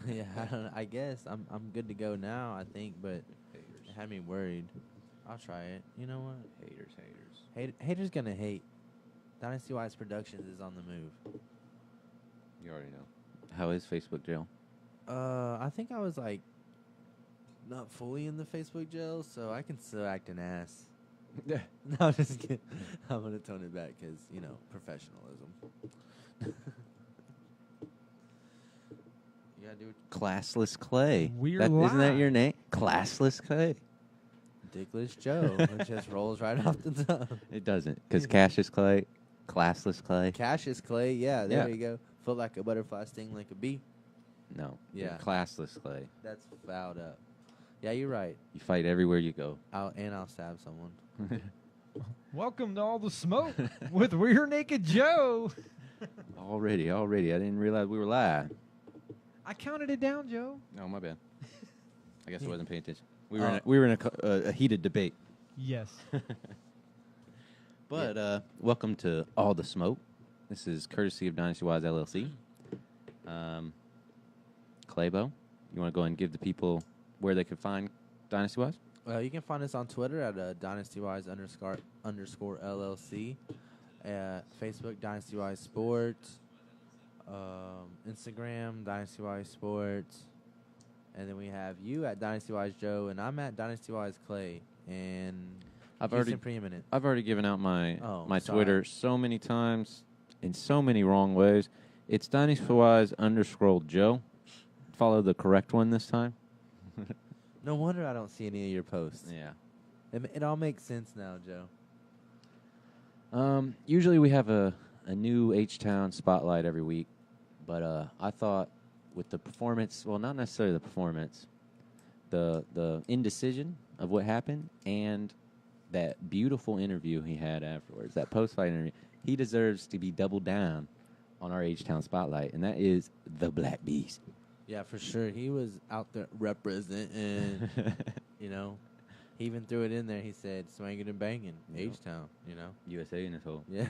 Yeah, I guess I'm good to go now, I think, but Haters. it had me worried. I'll try it. You know what? Haters, haters. Haters gonna hate. Dynastywise Productions is on the move. You already know. How is Facebook jail? I think I was like not fully in the Facebook jail, so I can still act an ass. Yeah. No, I'm just kidding. I'm gonna tone it back because professionalism. You gotta do it. Classless Clay. We're Isn't that live. your name? Classless Clay. Dickless Joe. It just rolls right off the tongue. It doesn't, because Cassius Clay, Classless Clay. Cassius Clay, yeah, there Yeah. you go. Foot like a butterfly, sting like a bee. No. Yeah. You're Classless Clay. That's fouled up. Yeah, you're right. You fight everywhere you go. I'll stab someone. Welcome to All the Smoke with Rear Naked Joe. Already. I didn't realize we were live. I counted it down, Joe. Oh, my bad. I guess I Yeah. wasn't paying attention. We were in a heated debate. Yes. But welcome to All the Smoke. This is courtesy of Dynastywise LLC. Claybo, you want to go ahead and give the people where they can find Dynastywise? Well, you can find us on Twitter at Dynastywise _ LLC. Facebook, Dynastywise Sports. Instagram, Dynastywise Sports. And then we have you at Dynastywise Joe, and I'm at Dynastywise Clay. And I've Houston Preeminent. already given out my Sorry. Twitter so many times in so many wrong ways. It's Dynastywise _ Joe. Follow the correct one this time. No wonder I don't see any of your posts. Yeah. It all makes sense now, Joe. Usually we have a new H-Town spotlight every week, but I thought with the performance, well, not necessarily the performance, the indecision of what happened and that beautiful interview he had afterwards, that post-fight interview, he deserves to be doubled down on our H-Town spotlight, and that is the Black Beast. Yeah, for sure. He was out there representing, He even threw it in there. He said, swinging and banging, Yeah. H-Town, USA in his hole. Yeah.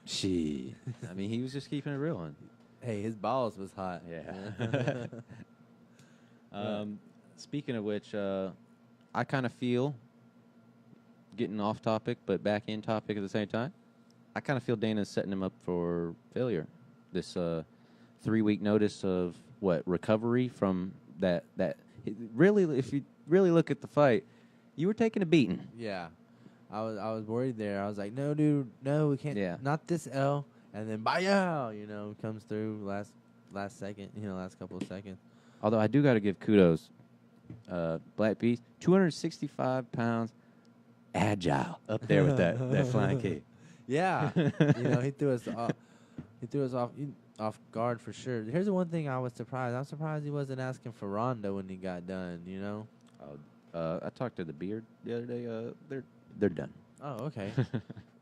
Shit. I mean, he was just keeping it real. On. Hey, his balls was hot. Yeah. Speaking of which, I kind of feel, getting off topic but back in topic at the same time, I kind of feel Dana's setting him up for failure. This 3-week notice of recovery from that. Really, if you really look at the fight, you were taking a beating. Yeah. I was worried there. I was like, no, dude, no, we can't. Yeah. Not this L. And then, bye, comes through last second, last couple of seconds. Although I do got to give kudos. Black Beast, 265 pounds, agile up there with that flying kick. Yeah. He threw us off. He threw us off guard for sure. Here's the one thing I was surprised. I'm surprised he wasn't asking for Rondo when he got done. I talked to the Beard the other day. They're done. Oh, okay.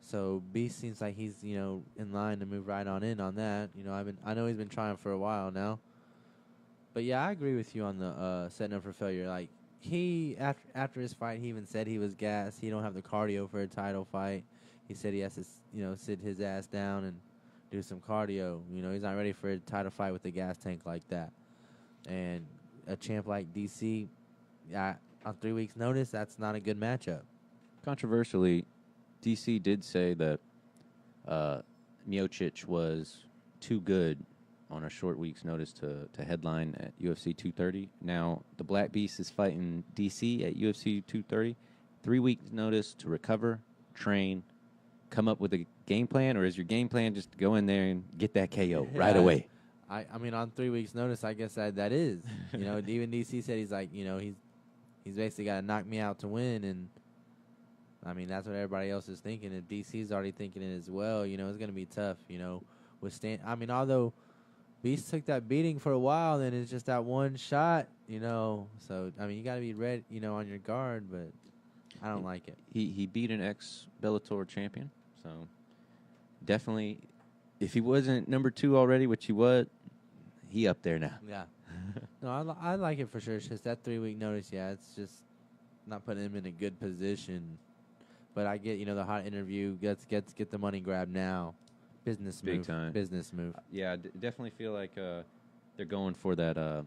So Beast seems like he's in line to move right on in on that. I know he's been trying for a while now. But yeah, I agree with you on the setting up for failure. Like he after his fight, he even said he was gassed. He don't have the cardio for a title fight. He said he has to sit his ass down and do some cardio. He's not ready for a title fight with a gas tank like that. And a champ like DC, on 3 weeks' notice, that's not a good matchup. Controversially, DC did say that Miocic was too good on a short week's notice to headline at UFC 230. Now, the Black Beast is fighting DC at UFC 230. 3 weeks notice to recover, train, come up with a game plan, or is your game plan just to go in there and get that KO right away? I mean, on 3 weeks' notice, I guess that is. Even DC said he's like, he's basically got to knock me out to win, and I mean that's what everybody else is thinking, and DC's already thinking it as well. It's going to be tough. I mean, although Beast took that beating for a while, then it's just that one shot. So I mean, you got to be ready, on your guard, but I don't like it. He beat an ex-Bellator champion, so definitely, if he wasn't number 2 already, which he was, he up there now. Yeah. No, I like it for sure. It's just that 3 week notice. Yeah, it's just not putting him in a good position. But I get, the hot interview. Get the money grab now. Business Big move. time. Business move. Yeah, I definitely feel like They're going for that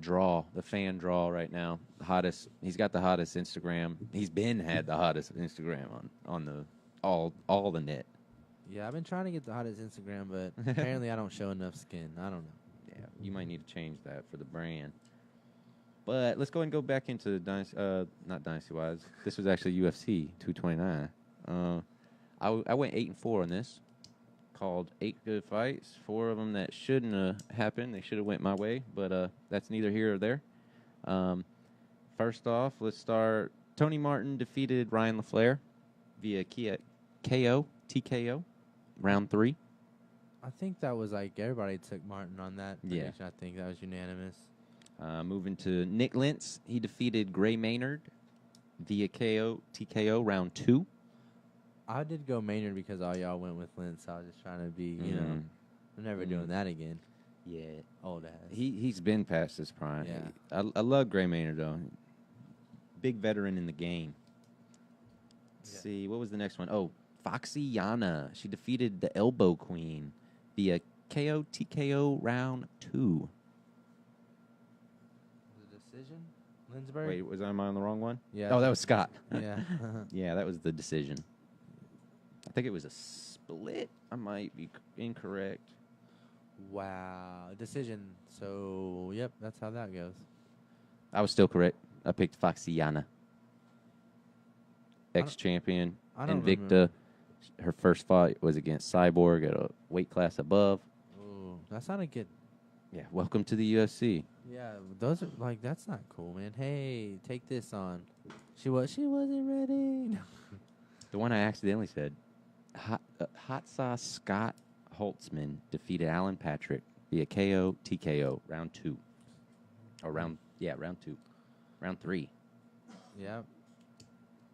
draw, the fan draw right now. The hottest. He's got the hottest Instagram. He's had the hottest Instagram on the all the net. Yeah, I've been trying to get the hottest Instagram, but apparently I don't show enough skin. I don't know. Yeah, you might need to change that for the brand. But let's go ahead and go back into not Dynastywise. This was actually UFC 229. I went 8-4 on this. Called 8 good fights. 4 of them that shouldn't have happened. They should have went my way, but that's neither here or there. First off, let's start. Tony Martin defeated Ryan LaFleur via TKO, round 3. I think that was like everybody took Martin on that. Yeah. Prediction. I think that was unanimous. Moving to Nick Lentz, he defeated Gray Maynard via TKO, round 2. I did go Maynard because all y'all went with Lynn, so I was just trying to be, you know, I'm never doing that again. Yeah. Old ass. He's been past his prime. Yeah. I love Gray Maynard, though. Big veteran in the game. Let's see. What was the next one? Oh, Foxy Yana. She defeated the Elbow Queen via TKO round 2. The decision? Lindsberg? Wait, was I on the wrong one? Yeah. Oh, that was Scott. Yeah. Yeah, that was the decision. I think it was a split. I might be incorrect. Wow. Decision. So, yep, that's how that goes. I was still correct. I picked Foxiana. Ex-champion, I don't Invicta. remember. Her first fight was against Cyborg at a weight class above. Ooh, that's not a good. Yeah, welcome to the UFC. Yeah, those are like that's not cool, man. Hey, take this on. She wasn't ready. The one I accidentally said. Hot Sauce Scott Holtzman defeated Alan Patrick via TKO, round 2. Or round 2. Round 3. Yeah.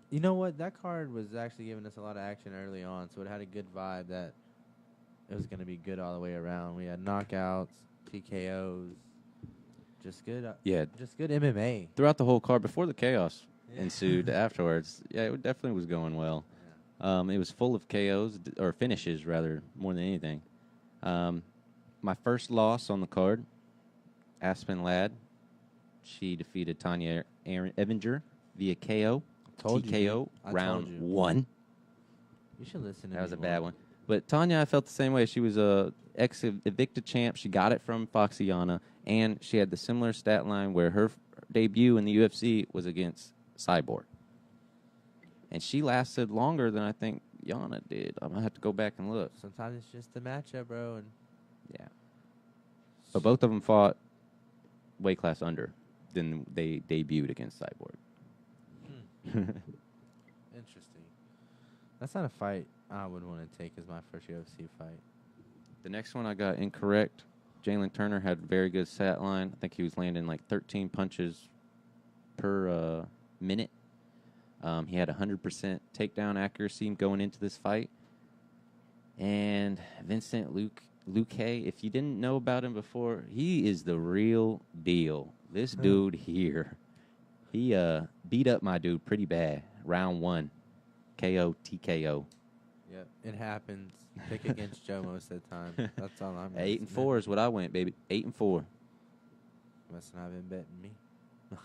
You know what? That card was actually giving us a lot of action early on, so it had a good vibe that it was going to be good all the way around. We had knockouts, TKOs, just good. Just good MMA. Throughout the whole card, before the chaos ensued afterwards, yeah, it definitely was going well. It was full of KOs, or finishes, rather, more than anything. My first loss on the card, Aspen Ladd. She defeated Tanya Evinger via TKO, round 1. You should listen to me. That was a bad one. But Tanya, I felt the same way. She was a ex-Invicta champ. She got it from Foxiana, and she had the similar stat line where her debut in the UFC was against Cyborg. And she lasted longer than I think Yana did. I'm going to have to go back and look. Sometimes it's just the matchup, bro. And yeah. But both of them fought weight class under. Then they debuted against Cyborg. Interesting. That's not a fight I would want to take as my first UFC fight. The next one I got incorrect. Jalen Turner had a very good stat line. I think he was landing like 13 punches per minute. He had 100% takedown accuracy going into this fight. And Vincent Luque, if you didn't know about him before, he is the real deal. This dude here, he beat up my dude pretty bad. Round 1, TKO. Yep, it happens. Pick against Joe most of the time. That's all I'm. 8-4 is what I went, baby. 8-4. Must not have been betting me.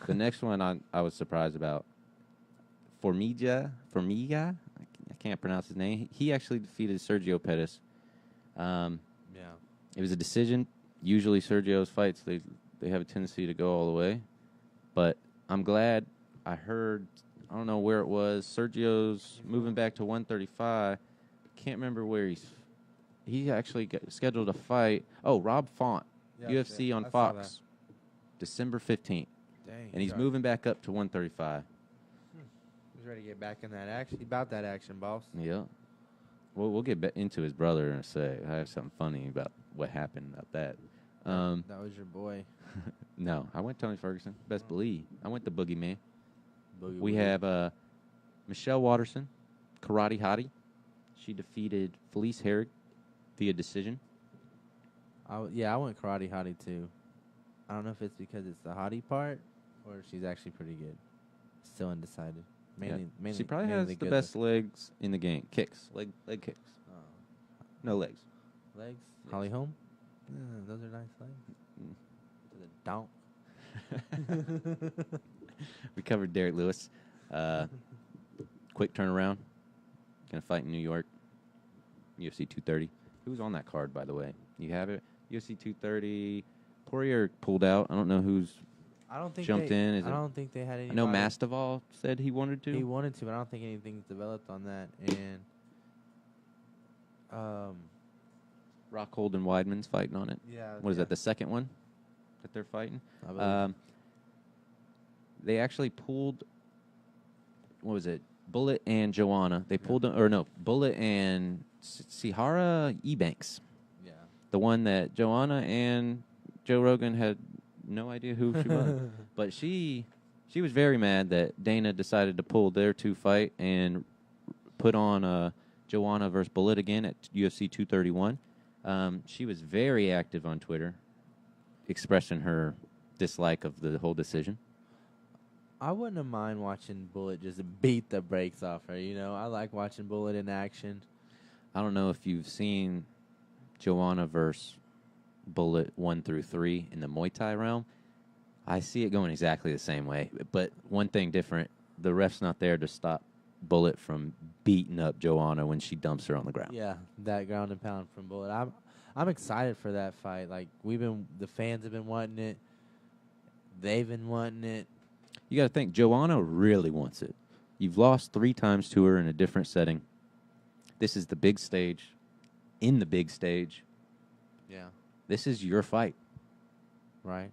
The next one I was surprised about. Formiga, I can't pronounce his name. He actually defeated Sergio Pettis. Yeah. It was a decision. Usually Sergio's fights, they have a tendency to go all the way. But I'm glad I heard, I don't know where it was, Sergio's moving back to 135. Can't remember where he actually scheduled a fight. Oh, Rob Font, UFC on Fox, December 15th. Dang. And he's moving back up to 135. He's ready to get back in that action. About that action, boss. Yeah. Well, we'll get into his brother in a sec. I have something funny about what happened about that. That was your boy. No, I went Tony Ferguson. Best believe. I went the Boogeyman. We Boogie. have Michelle Watterson, Karate Hottie. She defeated Felice Herrig via decision. I went Karate Hottie too. I don't know if it's because it's the Hottie part or she's actually pretty good. Still undecided. Mainly, she probably mainly has the good best legs in the game. Kicks. Leg kicks. Oh. No legs. Legs? Yes. Holly Holm? Those are nice legs. Mm. To the donk. We covered Derek Lewis. Quick turnaround. Gonna fight in New York. UFC 230. Who's on that card, by the way? You have it? UFC 230. Poirier pulled out. I don't know who's I don't think jumped in. I don't think they had any. I know Mastival said he wanted to. He wanted to, but I don't think anything's developed on that. And Rockhold and Weidman's fighting on it. yeah. What is that? The second one that they're fighting? I believe. They actually pulled. What was it? Bullet and Joanna. They pulled them, or no, Bullet and Sihara Ebanks. Yeah. The one that Joanna and Joe Rogan had no idea who she was. But she was very mad that Dana decided to pull their two fight and put on Joanna versus Bullet again at UFC 231. She was very active on Twitter, expressing her dislike of the whole decision. I wouldn't have mind watching Bullet just beat the brakes off her. You know, I like watching Bullet in action. I don't know if you've seen Joanna versus Bullet 1 through 3 in the Muay Thai realm. I see it going exactly the same way. But one thing different, the ref's not there to stop Bullet from beating up Joanna when she dumps her on the ground. Yeah, that ground and pound from Bullet. I'm excited for that fight. Like, the fans have been wanting it. They've been wanting it. You got to think, Joanna really wants it. You've lost 3 times to her in a different setting. This is the big stage. In the big stage. Yeah. This is your fight. Right.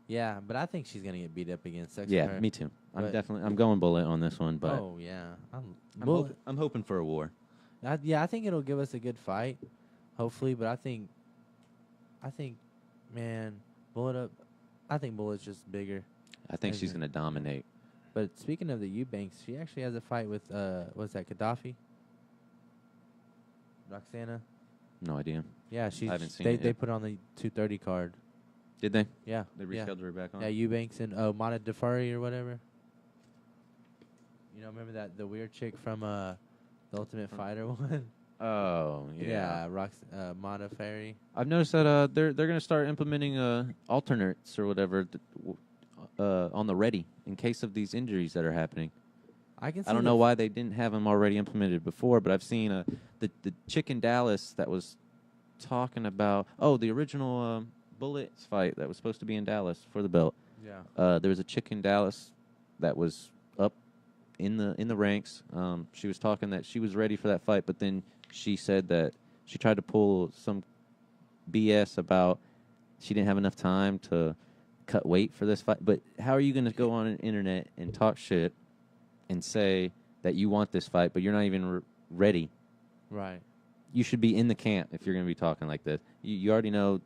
Yeah, but I think she's gonna get beat up again. Yeah, me too. I'm going Bullet on this one, but oh yeah, I'm hoping for a war. I think it'll give us a good fight, hopefully. But I think, man, I think Bullet's just bigger. I think she's going to dominate. But speaking of the Eubanks, she actually has a fight with what's that, Gaddafi? Roxana? No idea. Yeah, I haven't seen they put on the 230 card. Did they? Yeah. They rescheduled her back on? Yeah, Eubanks and Mata Defari or whatever. You know, remember the weird chick from the Ultimate Fighter one? Oh, yeah. Yeah, Mata Ferry. I've noticed that they're going to start implementing alternates or whatever on the ready in case of these injuries that are happening. I don't know why they didn't have them already implemented before, but I've seen the chick in Dallas that was talking about the original Bullets fight that was supposed to be in Dallas for the belt. Yeah. There was a chick in Dallas that was up in the ranks. She was talking that she was ready for that fight, but then she said that she tried to pull some BS about she didn't have enough time to cut weight for this fight. But how are you going to go on the internet and talk shit and say that you want this fight, but you're not even ready? Right. You should be in the camp if you're going to be talking like this. You already know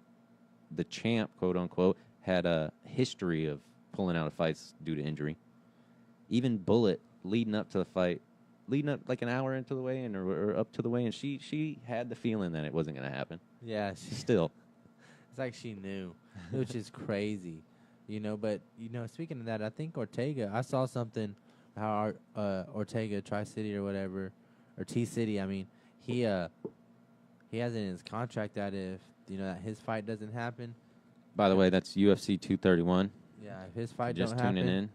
the champ, quote unquote, had a history of pulling out of fights due to injury. Even Bullet, leading up like an hour into the weigh-in or up to the weigh-in, she had the feeling that it wasn't going to happen. Yeah. Still. It's like she knew, which is crazy. You know, but, speaking of that, I think Ortega, I saw something, how Ortega, Tri-City or whatever, or T-City, I mean, he has it in his contract that if, that his fight doesn't happen. By the way, that's UFC 231. Yeah, if his fight just don't happen. Just tuning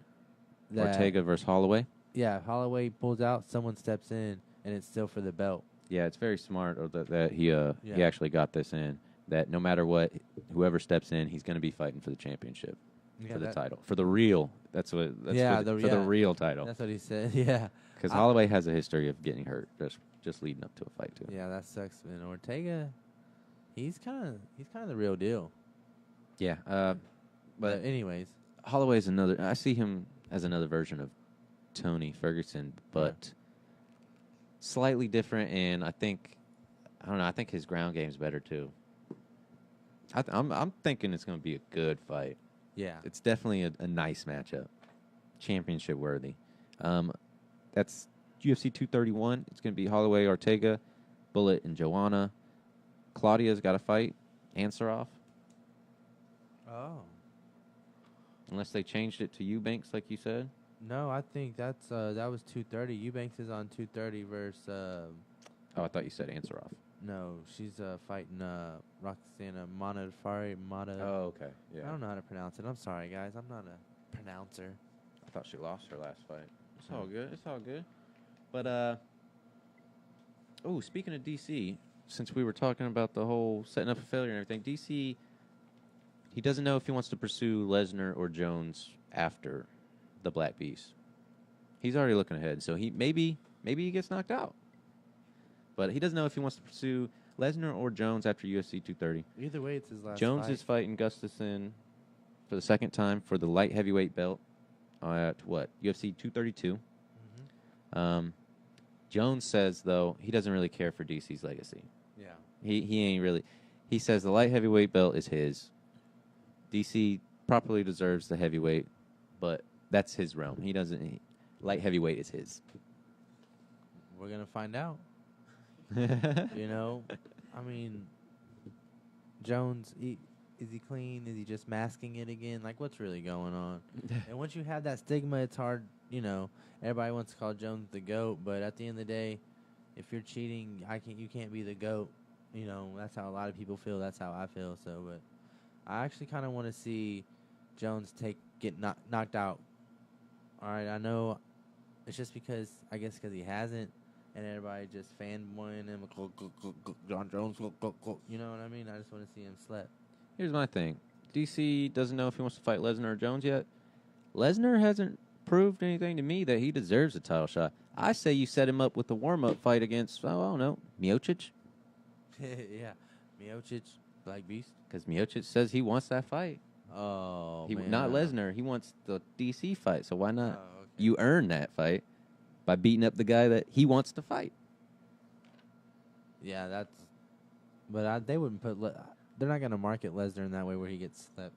in. Ortega versus Holloway. Yeah, if Holloway pulls out, someone steps in, and it's still for the belt. Yeah, it's very smart that he actually got this in. That no matter what, whoever steps in, he's going to be fighting for the championship, for the title, for the real. For the real title. That's what he said. Yeah, because Holloway has a history of getting hurt just leading up to a fight too. Yeah, that sucks. And Ortega, he's kind of the real deal. Yeah, but anyways, Holloway's another. I see him as another version of Tony Ferguson, but slightly different. And I think his ground game's better too. I'm thinking it's going to be a good fight. Yeah, it's definitely a nice matchup, championship worthy. That's UFC 231. It's going to be Holloway, Ortega, Bullet, and Joanna. Claudia's got to fight Ansarov. Oh, unless they changed it to Eubanks, like you said. No, I think that was 230. Eubanks is on 230 versus. I thought you said Ansarov. No, she's fighting Roxana Modafferi. Oh, okay. Yeah. I don't know how to pronounce it. I'm sorry, guys. I'm not a pronouncer. I thought she lost her last fight. It's all Oh. good. It's all good. But speaking of DC, since we were talking about the whole setting up for failure and everything, DC, he doesn't know if he wants to pursue Lesnar or Jones after the Black Beast. He's already looking ahead, so maybe he gets knocked out. But he doesn't know if he wants to pursue Lesnar or Jones after UFC 230. Either way, it's his last Jones fight. is fighting Gustafsson for the second time for the light heavyweight belt at UFC 232. Mm-hmm. Jones says, though, he doesn't really care for DC's legacy. Yeah. He ain't really. He says the light heavyweight belt is his. DC properly deserves the heavyweight, but that's his realm. He doesn't. Light heavyweight is his. We're gonna find out. You know, I mean, Jones, is he clean? Is he just masking it again? Like, what's really going on? And once you have that stigma, it's hard. You know, everybody wants to call Jones the GOAT, but at the end of the day, if you're cheating, you can't be the GOAT. You know, that's how a lot of people feel. That's how I feel. So, but I actually kind of want to see Jones get knocked out. All right, I know it's just because he hasn't. And everybody just fanboying him. John Jones, you know what I mean? I just want to see him slap. Here's my thing. DC doesn't know if he wants to fight Lesnar or Jones yet. Lesnar hasn't proved anything to me that he deserves a title shot. I say you set him up with a warm-up fight against, I don't know, Miocic. Yeah, Miocic, Black Beast. Because Miocic says he wants that fight. Oh, man. Not Lesnar. He wants the DC fight, so why not? Oh, okay. You earn that fight by beating up the guy that he wants to fight. Yeah, that's... But they wouldn't put... They're not going to market Lesnar in that way where he gets slept.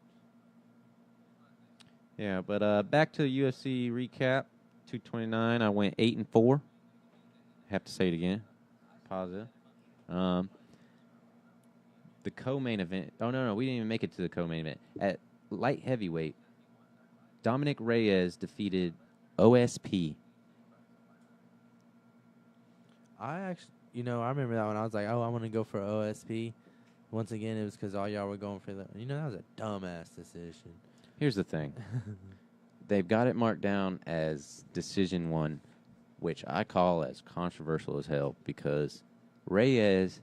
Yeah, but back to the UFC recap. 229, I went 8-4. Have to say it again. Positive. The co-main event... Oh, no, we didn't even make it to the co-main event. At light heavyweight, Dominic Reyes defeated OSP. I remember that one. I was like, oh, I'm going to go for OSP. Once again, it was because all y'all were going for that. You know, that was a dumbass decision. Here's the thing. They've got it marked down as Decision 1, which I call as controversial as hell because Reyes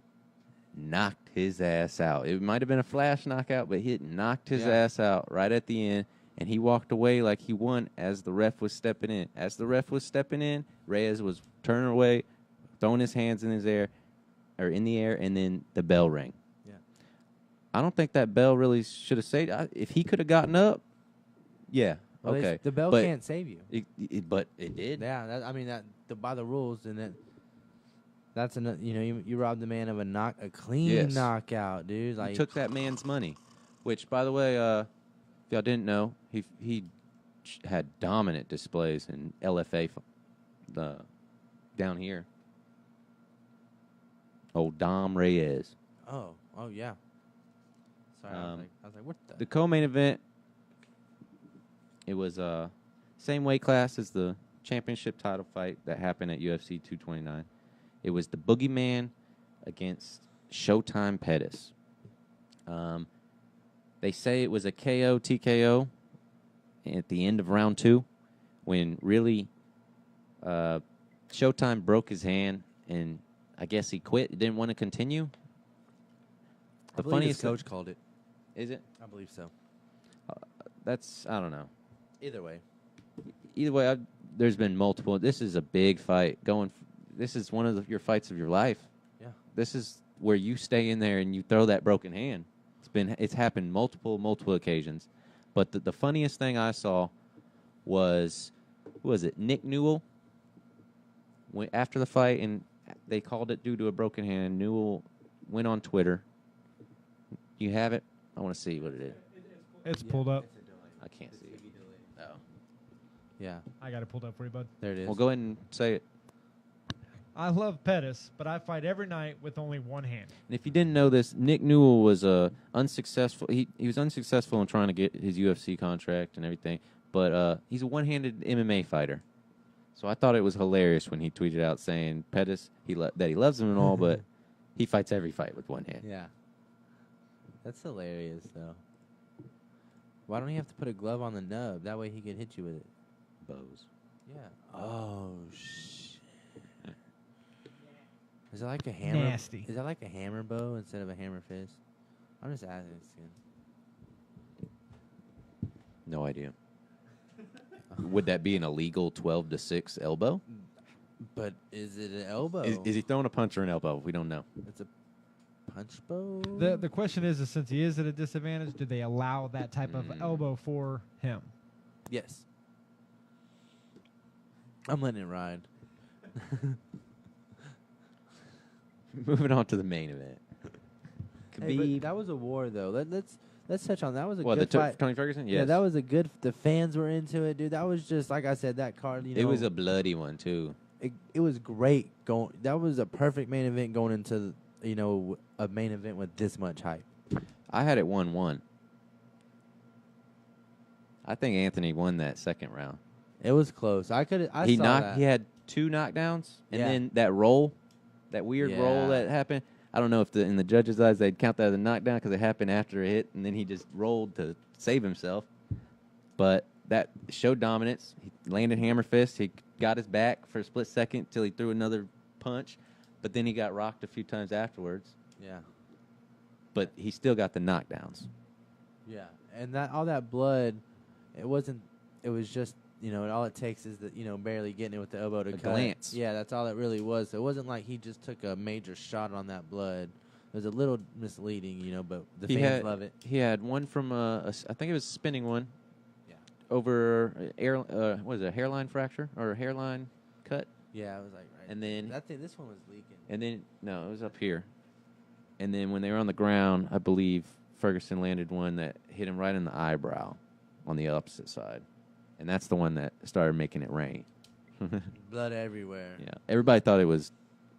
knocked his ass out. It might have been a flash knockout, but he knocked his ass out right at the end, and he walked away like he won as the ref was stepping in. As the ref was stepping in, Reyes was turning away, throwing his hands in the air, and then the bell rang. Yeah. I don't think that bell really should have saved. If he could have gotten up, yeah, well, okay. The bell can't save you. But it did. Yeah, by the rules, and that's you robbed the man of a clean knockout, dude. Like, you took that man's money, which, by the way, if y'all didn't know, he had dominant displays in LFA, down here. Old Dom Reyes. Oh yeah. Sorry, I was like, what the co-main event. It was same weight class as the championship title fight that happened at UFC 229. It was the Boogeyman against Showtime Pettis. They say it was a KO TKO at the end of round 2, when really Showtime broke his hand and I guess he quit. Didn't want to continue. I believe his coach called it. Is it? I believe so. I don't know. Either way, there's been multiple. This is a big fight. This is one of your fights of your life. Yeah. This is where you stay in there and you throw that broken hand. It's happened multiple occasions. But the funniest thing I saw was, who was it? Nick Newell. After the fight, and they called it due to a broken hand. Newell went on Twitter. You have it? I want to see what it is. It's pulled up. I can't see it. Oh. Yeah. I got it pulled up for you, bud. There it is. Well, go ahead and say it. I love Pettis, but I fight every night with only one hand. And if you didn't know this, Nick Newell was unsuccessful. He was unsuccessful in trying to get his UFC contract and everything, but he's a one-handed MMA fighter. So I thought it was hilarious when he tweeted out saying Pettis that he loves him and all, but He fights every fight with one hand. Yeah. That's hilarious, though. Why don't he have to put a glove on the nub? That way he can hit you with it. Bows. Yeah. Oh, shit. Is that like a hammer? Nasty. Is that like a hammer bow instead of a hammer fist? I'm just asking. No idea. Would that be an illegal 12-6 elbow? But is it an elbow? Is he throwing a punch or an elbow? We don't know. It's a punch bow? The question is since he is at a disadvantage, do they allow that type of elbow for him? Yes. I'm letting it ride. Moving on to the main event. Hey, Khabib. but that was a war, though. Let's touch on that. Was a What, good fight. Tony Ferguson? Yes. Yeah, that was a good. The fans were into it, dude. That was just like I said. That card, It was a bloody one, too. It was great going. That was a perfect main event going into a main event with this much hype. I had it 1-1. I think Anthony won that second round. It was close. I saw that. He had 2 knockdowns, and Yeah. then that roll, that weird roll Yeah. that happened. I don't know if in the judges' eyes they'd count that as a knockdown because it happened after a hit, and then he just rolled to save himself. But that showed dominance. He landed hammer fist. He got his back for a split second till he threw another punch, but then he got rocked a few times afterwards. Yeah. But he still got the knockdowns. Yeah, and that all that blood, it wasn't. It was just all it takes is barely getting it with the elbow to cut. glance. Yeah, that's all it really was. So it wasn't like he just took a major shot on that blood. It was a little misleading, but the fans love it. He had one from I think it was a spinning one. Yeah. Over what is it, a hairline fracture or a hairline cut? Yeah, it was like right. And then this one was leaking. And then no, it was up here. And then when they were on the ground, I believe Ferguson landed one that hit him right in the eyebrow on the opposite side. And that's the one that started making it rain. Blood everywhere. Yeah. Everybody thought it was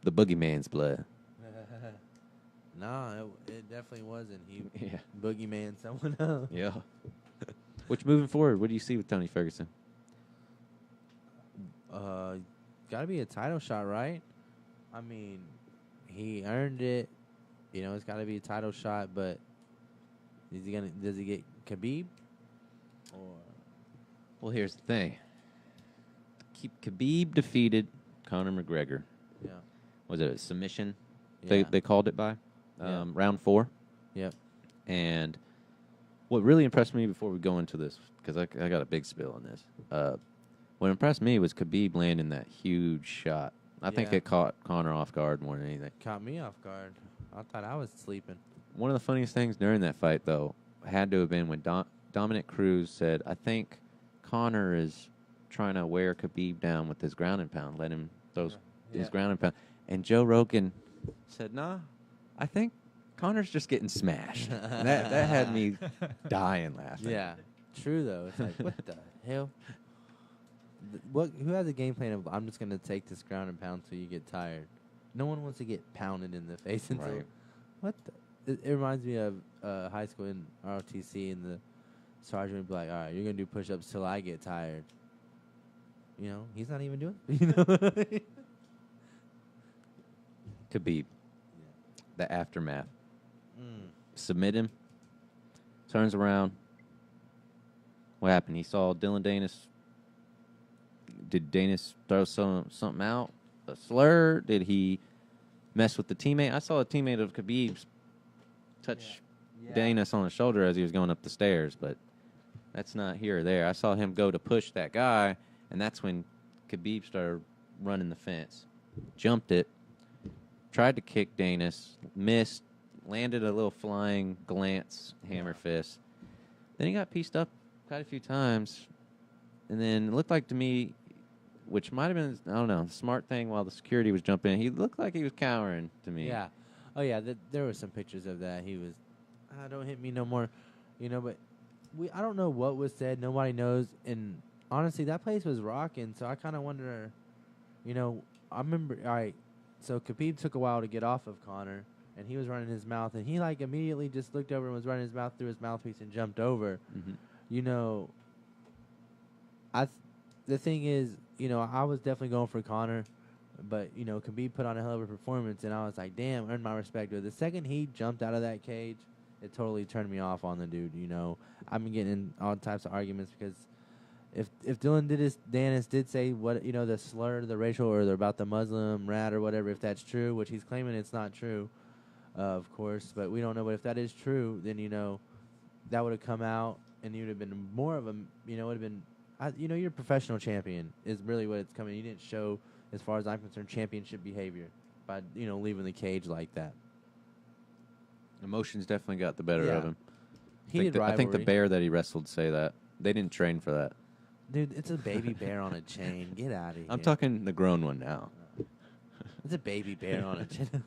the boogeyman's blood. No, it definitely wasn't. He Yeah. boogeyman someone else. Yeah. Which moving forward, what do you see with Tony Ferguson? Got to be a title shot, right? I mean, he earned it. It's got to be a title shot, but does he get Khabib? Or Well, here's the thing. Khabib defeated Conor McGregor. yeah. Was it a submission? Yeah. They called it by Yeah. round 4. Yep. And what really impressed me before we go into this, because I got a big spill on this. What impressed me was Khabib landing that huge shot. I think Yeah. it caught Conor off guard more than anything. Caught me off guard. I thought I was sleeping. One of the funniest things during that fight, though, had to have been when Dominic Cruz said, I think Conor is trying to wear Khabib down with his ground and pound, let him throw his ground and pound. And Joe Rogan said, nah, I think Conor's just getting smashed. And that had me dying laughing. Yeah. True, though. It's like, what the hell? Who has a game plan of, I'm just going to take this ground and pound until you get tired? No one wants to get pounded in the face until... Right. What the... It reminds me of high school in ROTC, and the sergeant would be like, all right, you're going to do push-ups till I get tired. He's not even doing it. Khabib, the aftermath. Mm. Submit him, turns around. What happened? He saw Dylan Danis. Did Danis throw something out? A slur? Did he mess with the teammate? I saw a teammate of Khabib's touch Danis on the shoulder as he was going up the stairs, but that's not here or there. I saw him go to push that guy, and that's when Khabib started running the fence. Jumped it, tried to kick Danis, missed, landed a little flying glance hammer fist. Then he got pieced up quite a few times, and then it looked like to me, which might have been, I don't know, the smart thing while the security was jumping in, he looked like he was cowering to me. Yeah. Oh, yeah, there were some pictures of that. He was, don't hit me no more, but I don't know what was said. Nobody knows. And honestly, that place was rocking, so I kind of wonder, I remember, all right, so Khabib took a while to get off of Conor, and he was running his mouth, and he, immediately just looked over and was running his mouth through his mouthpiece and jumped over. Mm-hmm. The thing is, I was definitely going for Conor. But, you know, Khabib put on a hell of a performance, and I was like, damn, earned my respect. But the second he jumped out of that cage, it totally turned me off on the dude, you know. I've been getting in all types of arguments because if Dylan Dennis did say what, you know, the slur, the racial, or about the Muslim rat or whatever, if that's true, which he's claiming it's not true, of course, but we don't know. But if that is true, then, you know, that would have come out, and you would have been more of a, you know, would have been, you know, you're a professional champion is really what it's coming. You didn't show, as far as I'm concerned, championship behavior by, you know, leaving the cage like that. Emotions definitely got the better of him. I think the bear that he wrestled say that. They didn't train for that. Dude, it's a baby bear on a chain. Get out of here. I'm talking the grown one now. It's a baby bear on a chain.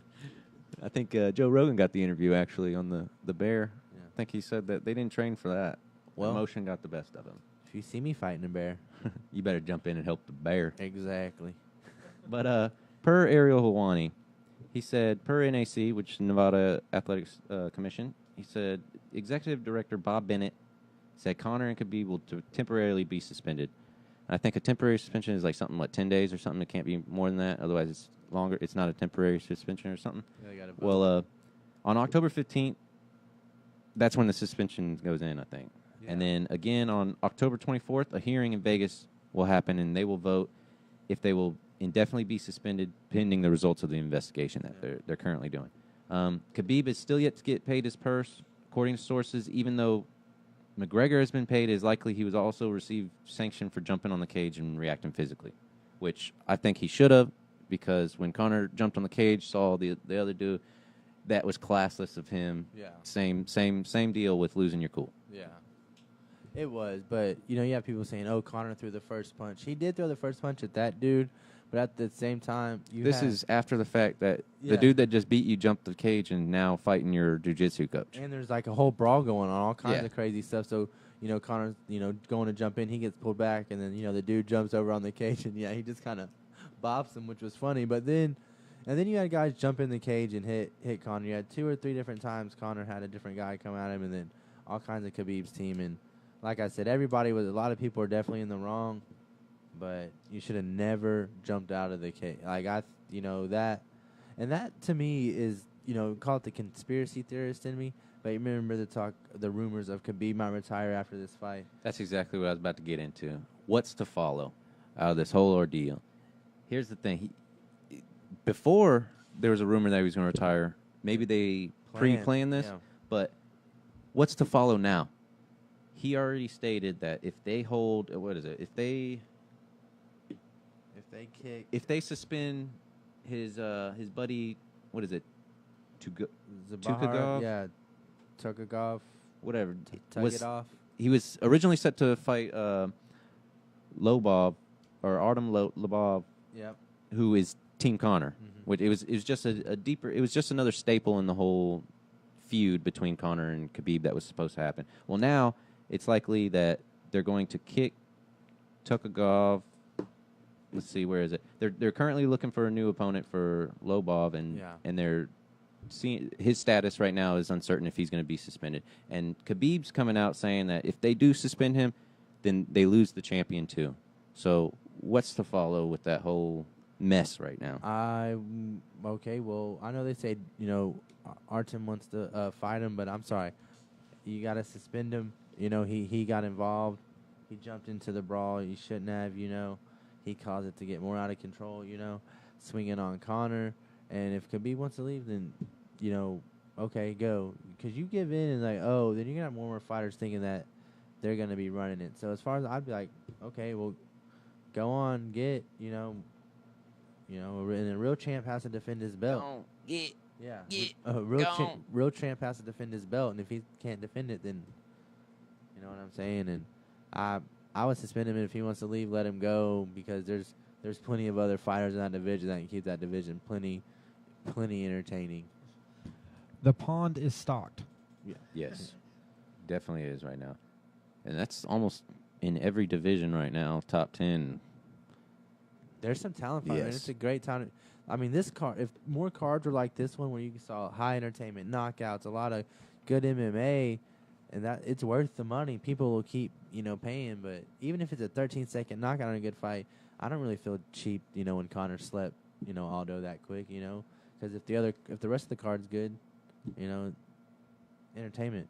I think Joe Rogan got the interview, actually, on the bear. Yeah. I think he said that they didn't train for that. Well, emotion got the best of him. If you see me fighting a bear, you better jump in and help the bear. Exactly. But per Ariel Helwani, he said, per NAC, which is Nevada Athletics Commission, he said, Executive Director Bob Bennett said Conor and Khabib will temporarily be suspended. And I think a temporary suspension is like something, 10 days or something? It can't be more than that. Otherwise, it's longer. It's not a temporary suspension or something. Yeah, well, on October 15th, that's when the suspension goes in, I think. Yeah. And then again on October 24th, a hearing in Vegas will happen, and they will vote if they will indefinitely be suspended pending the results of the investigation that they're currently doing. Khabib is still yet to get paid his purse, according to sources, even though McGregor has been paid. It's likely he was also received sanction for jumping on the cage and reacting physically, which I think he should have, because when Conor jumped on the cage, saw the other dude, that was classless of him. Yeah. Same deal with losing your cool. Yeah. It was, but, you know, you have people saying, oh, Conor threw the first punch. He did throw the first punch at that dude, but at the same time, this is after the fact that the dude that just beat you jumped the cage and now fighting your jiu-jitsu coach. And there's like a whole brawl going on, all kinds of crazy stuff. So, you know, Conor's, you know, going to jump in, he gets pulled back, and then, you know, the dude jumps over on the cage, and, he just kind of bops him, which was funny. But then, and then you had guys jump in the cage and hit Conor. You had 2 or 3 different times Conor had a different guy come at him, and then all kinds of Khabib's team. And like I said, a lot of people are definitely in the wrong, but you should have never jumped out of the cage. Like, that to me is, you know, call it the conspiracy theorist in me, but you remember the rumors of Khabib might retire after this fight. That's exactly what I was about to get into. What's to follow out of this whole ordeal? Here's the thing. Before there was a rumor that he was going to retire, maybe they pre-planned this, but what's to follow now? He already stated that if they hold, if they suspend his buddy, what is it? Tukagov? Yeah, Tukagov. Whatever. Tug it off. He was originally set to fight Lobov, or Artem Lobov. Yep. Who is Team Conor. Mm-hmm. It was just a deeper. It was just another staple in the whole feud between Conor and Khabib that was supposed to happen. Well, now it's likely that they're going to kick Tukagov. Let's see, where is it? They're currently looking for a new opponent for Lobov, and they're seeing his status right now is uncertain if he's going to be suspended. And Khabib's coming out saying that if they do suspend him, then they lose the champion too. So what's to follow with that whole mess right now? Okay, well, I know they say, you know, Artem wants to fight him, but I'm sorry. You got to suspend him. You know, he got involved. He jumped into the brawl. He shouldn't have, you know. He caused it to get more out of control, you know, swinging on Conor. And if Khabib wants to leave, then, you know, okay, go. Because you give in and, like, then you're going to have more fighters thinking that they're going to be running it. So as far as I'd be like, okay, well, go on, get, and a real champ has to defend his belt. Real champ has to defend his belt, and if he can't defend it, then you know what I'm saying. And I would suspend him, and if he wants to leave, let him go, because there's plenty of other fighters in that division that can keep that division plenty entertaining. The pond is stocked. Yeah. Yes, definitely is right now, and that's almost in every division right now. Top 10. There's some talent fighting. Yes. It's a great time. I mean, this card, if more cards were like this one where you saw high entertainment, knockouts, a lot of good MMA, and that it's worth the money, people will keep, paying. But even if it's a 13-second knockout on a good fight, I don't really feel cheap, when Conor slept Aldo that quick, because if the rest of the card's good, entertainment.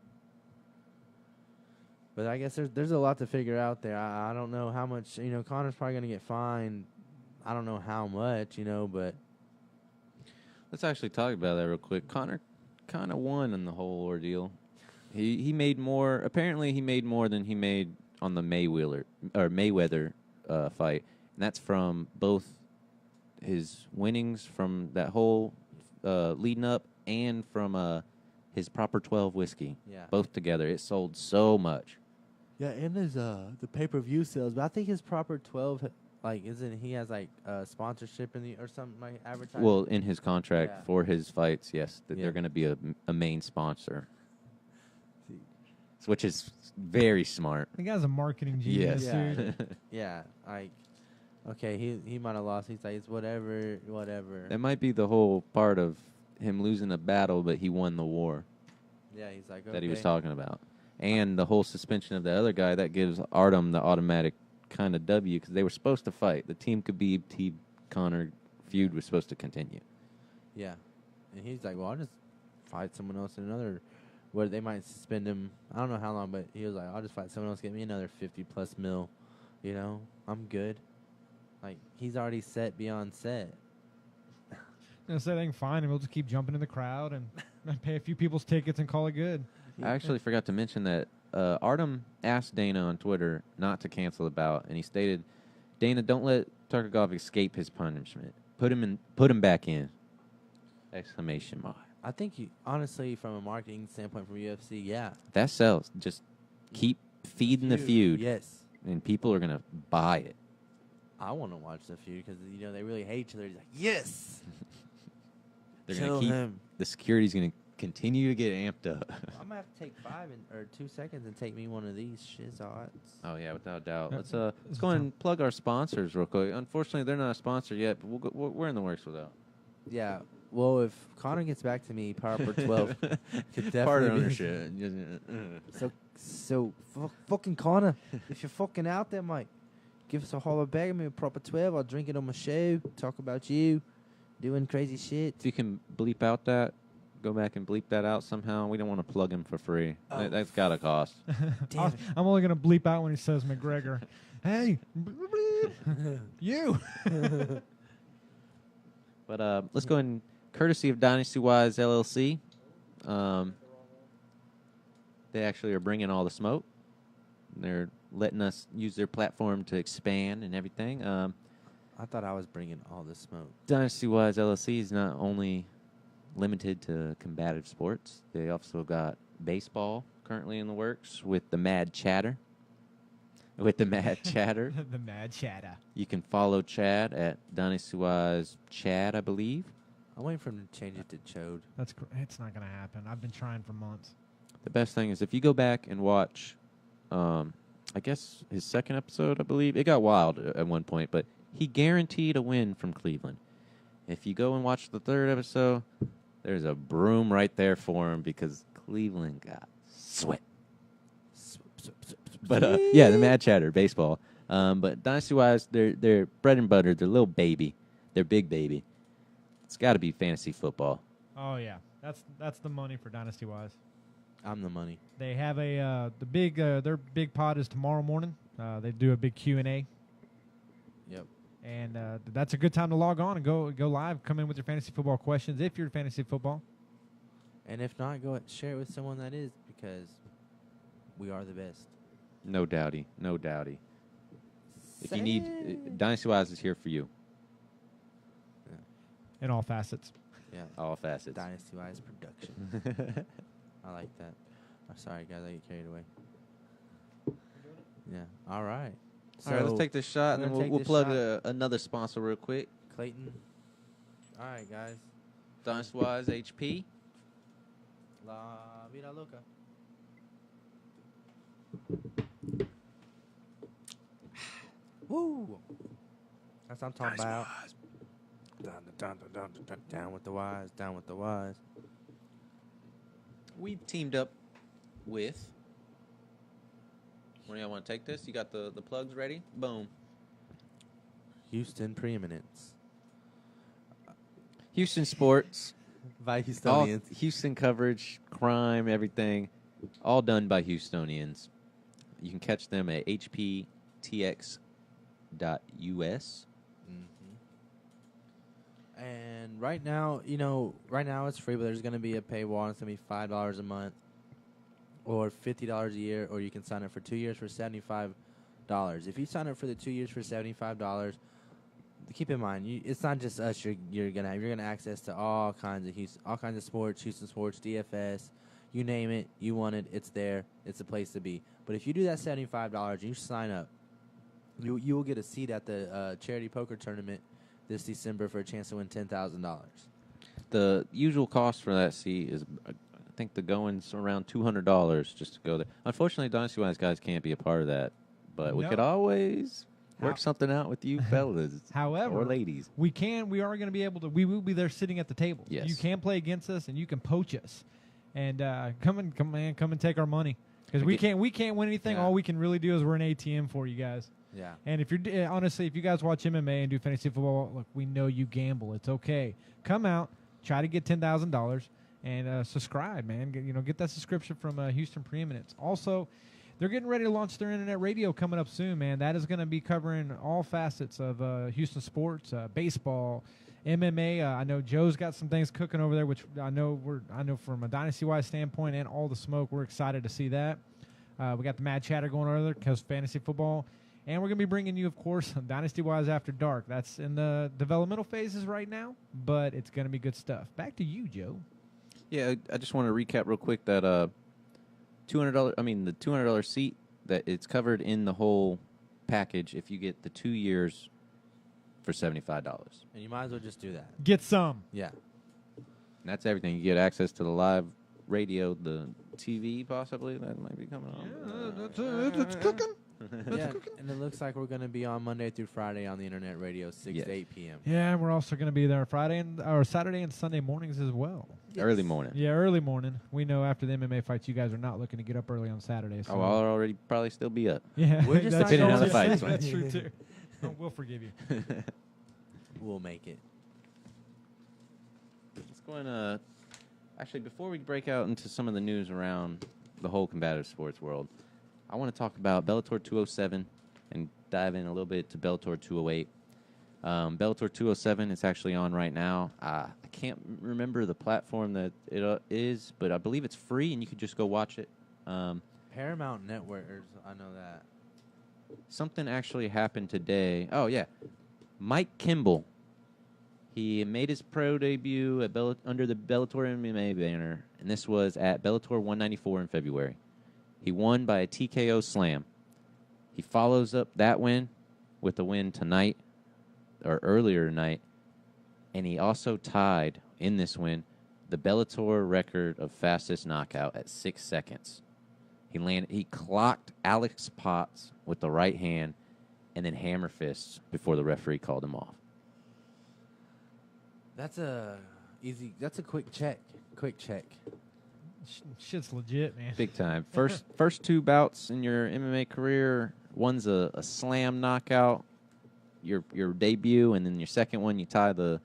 But I guess there's a lot to figure out there. I don't know how much, Connor's probably going to get fined. I don't know how much, but. Let's actually talk about that real quick. Connor kind of won in the whole ordeal. He made more. Apparently, he made more than he made on the Mayweather fight, and that's from both his winnings from that whole leading up and from his Proper 12 whiskey. Yeah. Both together, it sold so much. Yeah, and there's the pay-per-view sales, but I think his Proper 12 isn't he has sponsorship in or something like advertising? Well, in his contract Yeah. for his fights, yes, that Yeah. they're going to be a main sponsor, which is very smart. The guy's a marketing genius, Yes. dude. Yeah, okay, he might have lost. He's like, it's whatever. That might be the whole part of him losing a battle, but he won the war Yeah, he's like, okay. that he was talking about. And the whole suspension of the other guy, that gives Artem the automatic kind of W because they were supposed to fight. The Team Khabib, Team Conor feud was supposed to continue. Yeah, and he's like, well, I'll just fight someone else in another. Where they might suspend him. I don't know how long, but he was like, I'll just fight someone else, get me another 50+ mil. I'm good. Like, he's already set beyond set. Gonna say they can find him. We'll just keep jumping in the crowd and pay a few people's tickets and call it good. I actually forgot to mention that Artem asked Dana on Twitter not to cancel the bout, and he stated, "Dana, don't let Turkogov escape his punishment. Put him back in!" Exclamation mark. I think honestly, from a marketing standpoint from UFC, yeah. That sells. Just keep feeding the feud, Yes. and people are gonna buy it. I want to watch the feud because, they really hate each other. He's like, yes! They're Kill gonna keep him. the security's gonna continue to get amped up. I'm going to have to take 2 seconds and take me one of these shizots. Oh yeah, without doubt. Yeah. Let's go ahead and plug our sponsors real quick. Unfortunately, they're not a sponsor yet, but we're in the works with that. Yeah. Well, if Connor gets back to me, Power Per 12 could definitely Part be- ownership. So fucking Connor, if you're fucking out there, mate, give us a holler back at me with Proper 12. I'll drink it on my show, talk about you, doing crazy shit. If you can bleep out that, go back and bleep that out somehow. We don't want to plug him for free. Oh. That's got to cost. Damn it. I'm only gonna bleep out when he says McGregor. Hey, you. But let's go ahead and, courtesy of Dynastywise LLC, they actually are bringing all the smoke. They're letting us use their platform to expand and everything. I thought I was bringing all the smoke. Dynastywise LLC is not only limited to combative sports. They also got baseball currently in the works with the Mad Chatter. The Mad Chatter. The Mad Chatter. You can follow Chad at Dynastywise Chad, I believe. I'm waiting for him to change it to Chode. It's not gonna happen. I've been trying for months. The best thing is if you go back and watch, I guess his second episode, I believe, it got wild at one point, but he guaranteed a win from Cleveland. If you go and watch the third episode, there's a broom right there for him because Cleveland got sweat. But yeah, the Mad Chatter, baseball. But Dynasty-wise, they're bread and butter. They're little baby. They're big baby. It's got to be fantasy football. Oh yeah, that's the money for Dynasty-wise. I'm the money. They have their big pod is tomorrow morning. They do a big Q&A. Yep. And that's a good time to log on and go live. Come in with your fantasy football questions if you're fantasy football. And if not, go and share it with someone that is because we are the best. No doubty. No doubty. If you need, Dynasty-wise is here for you. In all facets. Yeah. All facets. Dynasty-wise production. I like that. Oh, sorry, guys. I get carried away. Yeah. All right. All right, let's take this shot, and we're then gonna take we'll this plug shot. another sponsor real quick. Clayton. All right, guys. Dynasty-wise HP. La vida loca. Woo! That's what I'm talking about. Down with the wise. Down with the wise. We teamed up with. When y'all want to take this? You got the plugs ready? Boom. Houston preeminence. Houston sports, By all Houstonians. Houston coverage, crime, everything, all done by Houstonians. You can catch them at hptx.us. And right now, it's free, but there's going to be a paywall. It's going to be $5 a month or $50 a year, or you can sign up for 2 years for $75. If you sign up for the 2 years for $75, keep in mind, it's not just us. You're gonna access to all kinds of sports, Houston sports, DFS, you name it, you want it, it's there. It's a place to be. But if you do that $75, you sign up, you will get a seat at the charity poker tournament this December for a chance to win $10,000. The usual cost for that seat is, I think, the going's around $200 just to go there. Unfortunately, Dynastywise guys can't be a part of that, but we could always work something out with you fellas. However, or ladies. we are going to be able to. We will be there sitting at the table. Yes. You can play against us, and you can poach us, and come and take our money because we can't win anything. Yeah. All we can really do is we're an ATM for you guys. Yeah. And if you're honestly, if you guys watch MMA and do fantasy football, look, we know you gamble. It's okay. Come out, try to get $10,000, and subscribe, man. Get that subscription from Houston Preeminence. Also, they're getting ready to launch their internet radio coming up soon, man. That is going to be covering all facets of Houston sports, baseball, MMA. I know Joe's got some things cooking over there, which I know from a Dynasty-wise standpoint and all the smoke, we're excited to see that. We got the Mad Chatter going over there because fantasy football. And we're going to be bringing you, of course, Dynasty-wise After Dark. That's in the developmental phases right now, but it's going to be good stuff. Back to you, Joe. Yeah, I just want to recap real quick that the $200 seat, that it's covered in the whole package if you get the 2 years for $75. And you might as well just do that. Get some. Yeah. And that's everything. You get access to the live radio, the TV possibly that might be coming on. It's cooking. Yeah, and it looks like we're going to be on Monday through Friday on the internet radio, 6 to 8 p.m. Yeah, and we're also going to be there Saturday and Sunday mornings as well. Yes. Early morning. Yeah, early morning. We know after the MMA fights, you guys are not looking to get up early on Saturday. So. Oh, I'll already probably still be up. Yeah, We're just Depending on the that's fights. That's true too. Oh, we'll forgive you. We'll make it. Let's go in. Actually, before we break out into some of the news around the whole combative sports world, I want to talk about Bellator 207 and dive in a little bit to Bellator 208. Bellator 207 is actually on right now. I can't remember the platform that it is, but I believe it's free, and you could just go watch it. Paramount Network, I know that. Something actually happened today. Oh, yeah. Mike Kimball. He made his pro debut at under the Bellator MMA banner, and this was at Bellator 194 in February. He won by a TKO slam. He follows up that win with a win tonight, or earlier tonight, and he also tied, in this win, the Bellator record of fastest knockout at 6 seconds. He clocked Alex Potts with the right hand and then hammer fists before the referee called him off. That's a quick check. Quick check. Shit's legit, man. Big time. First two bouts in your MMA career, one's a slam knockout, your debut, and then your second one you tie the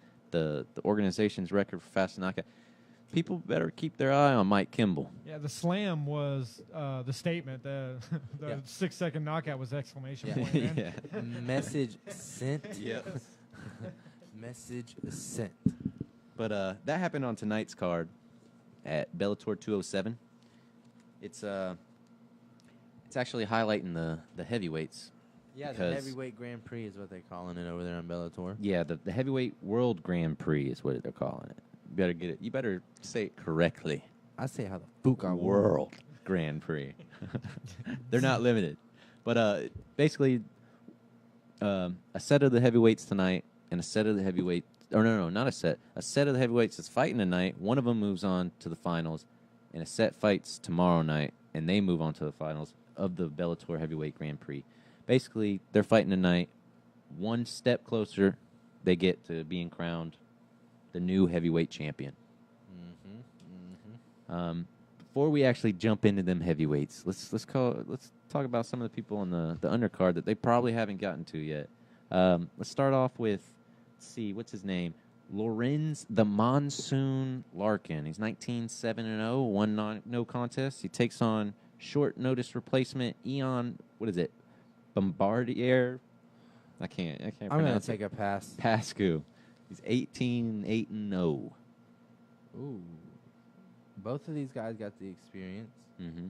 organization's record for fastest knockout. People better keep their eye on Mike Kimball. Yeah, the slam was the statement. The 6 second knockout was exclamation point. Man. Yeah. Message sent. Yeah. Message sent. But that happened on tonight's card at Bellator 207. It's actually highlighting the heavyweights. Yeah, the heavyweight Grand Prix is what they're calling it over there on Bellator. Yeah, the heavyweight World Grand Prix is what they're calling it. You better get it. You better say it correctly. I say how the fuck I World Grand Prix. They're not limited. But basically, a set of the heavyweights tonight and a set of the heavyweights. Or no, not a set. A set of the heavyweights is fighting tonight. One of them moves on to the finals, and a set fights tomorrow night, and they move on to the finals of the Bellator Heavyweight Grand Prix. Basically, they're fighting tonight. One step closer, they get to being crowned the new heavyweight champion. Before we actually jump into them heavyweights, let's talk about some of the people on the undercard that they probably haven't gotten to yet. Let's start off with, let's see, what's his name? Lorenz the Monsoon Larkin. He's 19-7-0, won no contest. He takes on short notice replacement Eon, what is it? Bombardier. I can't I'm going to pronounce take it. a pass. Pascu. He's 18-8-0. Ooh. Both of these guys got the experience. Mm-hmm.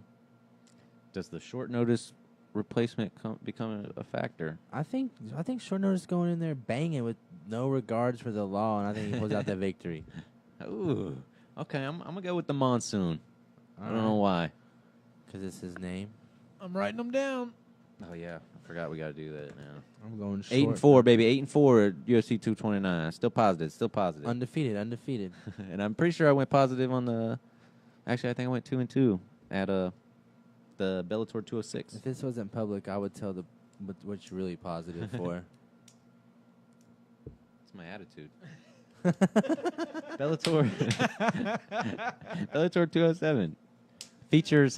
Does the short notice replacement become a factor? I think short notice going in there banging with no regards for the law, and I think he pulls out the victory. Ooh. Okay, I'm going to go with the Monsoon. I don't know why. Because it's his name. I'm writing them down. Oh, yeah. I forgot we got to do that now. I'm going short. 8-4, baby. 8-4 at UFC 229. Still positive. Undefeated. And I'm pretty sure I went positive on the... Actually, I think I went 2-2 at the Bellator 206. If this wasn't public, I would tell what you're really positive for. It's my attitude. Bellator 207 features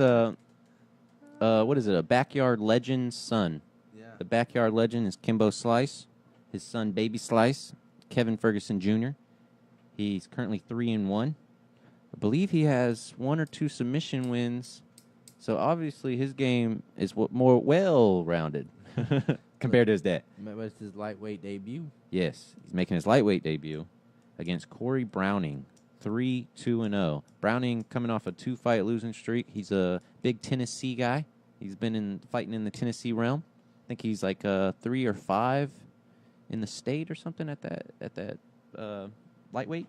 what is it? A backyard legend's son. Yeah. The backyard legend is Kimbo Slice. His son, Baby Slice, Kevin Ferguson Jr. He's currently 3-1. I believe he has 1 or 2 submission wins. So obviously his game is more well-rounded compared to his dad. But it's his lightweight debut. Yes, he's making his lightweight debut against Corey Browning, 3-2-0. Browning coming off a 2-fight losing streak. He's a big Tennessee guy. He's been fighting in the Tennessee realm. I think he's like 3 or 5 in the state or something at that lightweight.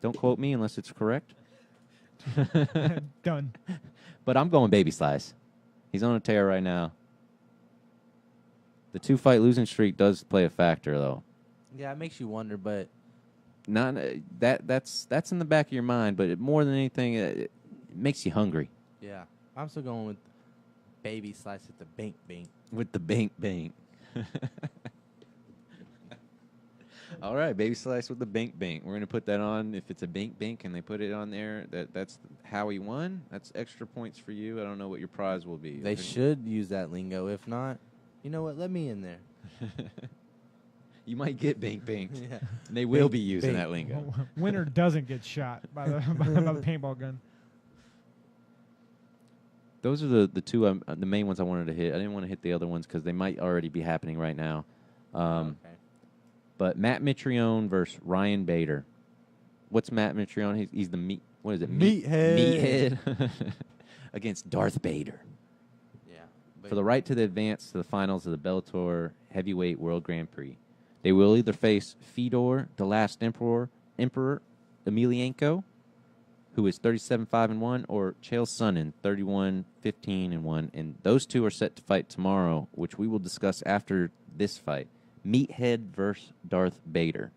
Don't quote me unless it's correct. Done. But I'm going Baby Slice. He's on a tear right now. The 2-fight losing streak does play a factor, though. Yeah, it makes you wonder, but Not that's in the back of your mind, but more than anything, it makes you hungry. yeah, I'm still going with Baby Slice with the bank. With the bank. All right, Baby Slice with the bank. We're going to put that on. If it's a bank and they put it on there, that's how he won. That's extra points for you. I don't know what your prize will be. They should use that lingo. If not, you know what? Let me in there. You might get bank. Yeah. And they will be using Bank. that lingo. Winner doesn't get shot by the by the paintball gun. Those are the two the main ones I wanted to hit. I didn't want to hit the other ones because they might already be happening right now. Okay. But Matt Mitrione versus Ryan Bader. What's Matt Mitrione? He's the meat. What is it? Meathead. Meathead against Darth Bader Yeah. for the right to the advance to the finals of the Bellator Heavyweight World Grand Prix. They will either face Fedor, the last Emperor Emelianenko, who is 37-5-1, or Chael Sonnen, 31-15-1, and those two are set to fight tomorrow, which we will discuss after this fight. Meathead versus Darth Bader.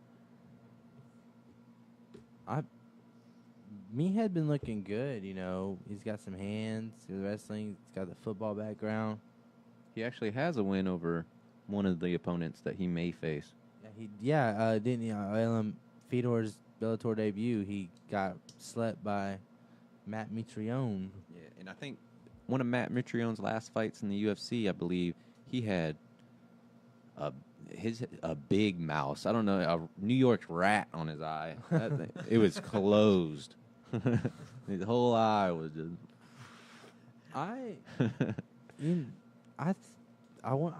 Meathead been looking good, you know. He's got some hands, he's wrestling, he's got the football background. He actually has a win over one of the opponents that he may face. Didn't he? Fedor's Bellator debut, he got slept by Matt Mitrione. Yeah, and I think one of Matt Mitrione's last fights in the UFC, I believe, he had a big mouse. I don't know, a New York rat on his eye. It was closed. His whole eye was just. I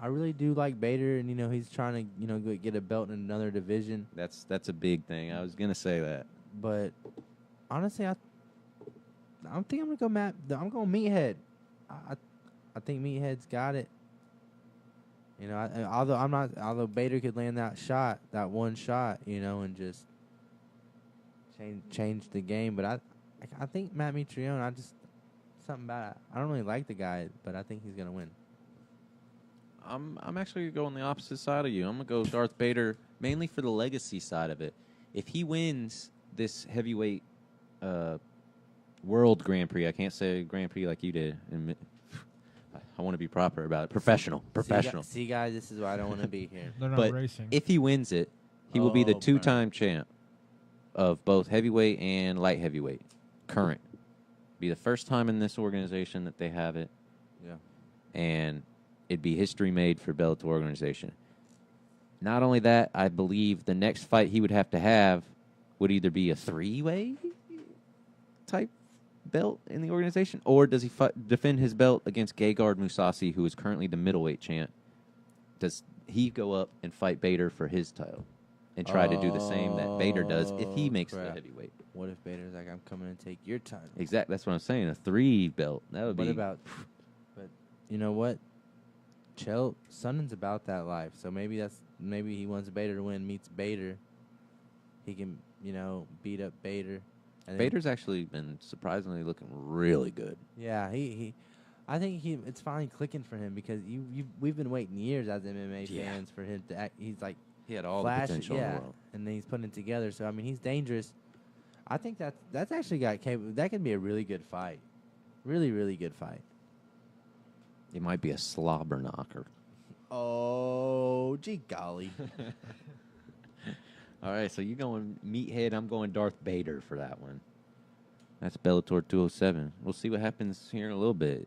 really do like Bader, and you know he's trying to get a belt in another division. That's a big thing. I was gonna say that, but honestly, I think I'm gonna go I'm going Meathead. I think Meathead's got it. You know, although Bader could land that one shot, you know, and just change the game. But I think Matt Mitrione, something about it. I don't really like the guy, but I think he's gonna win. I'm actually going the opposite side of you. I'm gonna go Darth Bader mainly for the legacy side of it. If he wins this heavyweight world Grand Prix, I can't say Grand Prix like you did. I want to be proper about it. Professional. See, guys, this is why I don't want to be here. They're not But racing. if he wins it, he will be the Oh, two-time champ of both heavyweight and light heavyweight. Current. Be the first time in this organization that they have it. Yeah. And it'd be history made for Bellator organization. not only that, I believe the next fight he would have to have would either be a 3-way type belt in the organization, or does he defend his belt against Gegard Mousasi, who is currently the middleweight champ? Does he go up and fight Bader for his title and try to do the same that Bader does if he makes the heavyweight? What if Bader's like, I'm coming to take your title? Exactly. That's what I'm saying. A 3 belt. That would be. What about? But you know what? Sonnen's about that life. So maybe he wants Bader to win. Meets Bader. He can beat up Bader. And Bader's actually been surprisingly looking really good. Yeah, I think it's finally clicking for him because we've been waiting years as MMA fans for him to act. He's like he had all flash, the potential in the world, and then he's putting it together. So I mean, he's dangerous. I think that's actually got that can be a really good fight, really really good fight. It might be a slobber knocker. Oh, gee golly. All right, so you're going meathead. I'm going Darth Bader for that one. That's Bellator 207. We'll see what happens here in a little bit.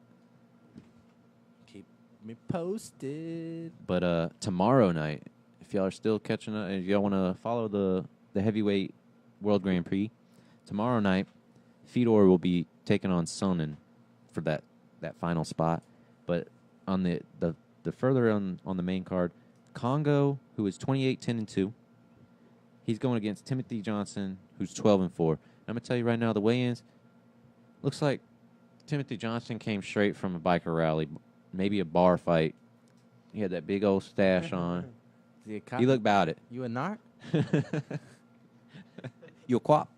Keep me posted. But tomorrow night, if y'all are still catching up, and if y'all want to follow the heavyweight World Grand Prix, tomorrow night, Fedor will be taking on Sonnen for that final spot. But on the further on the main card, Congo, who is 28-10-2. He's going against Timothy Johnson, who's 12-4. I'm gonna tell you right now, the weigh-ins looks like Timothy Johnson came straight from a biker rally, maybe a bar fight. He had that big old stash on. He looked about it. You a narc? You a quap?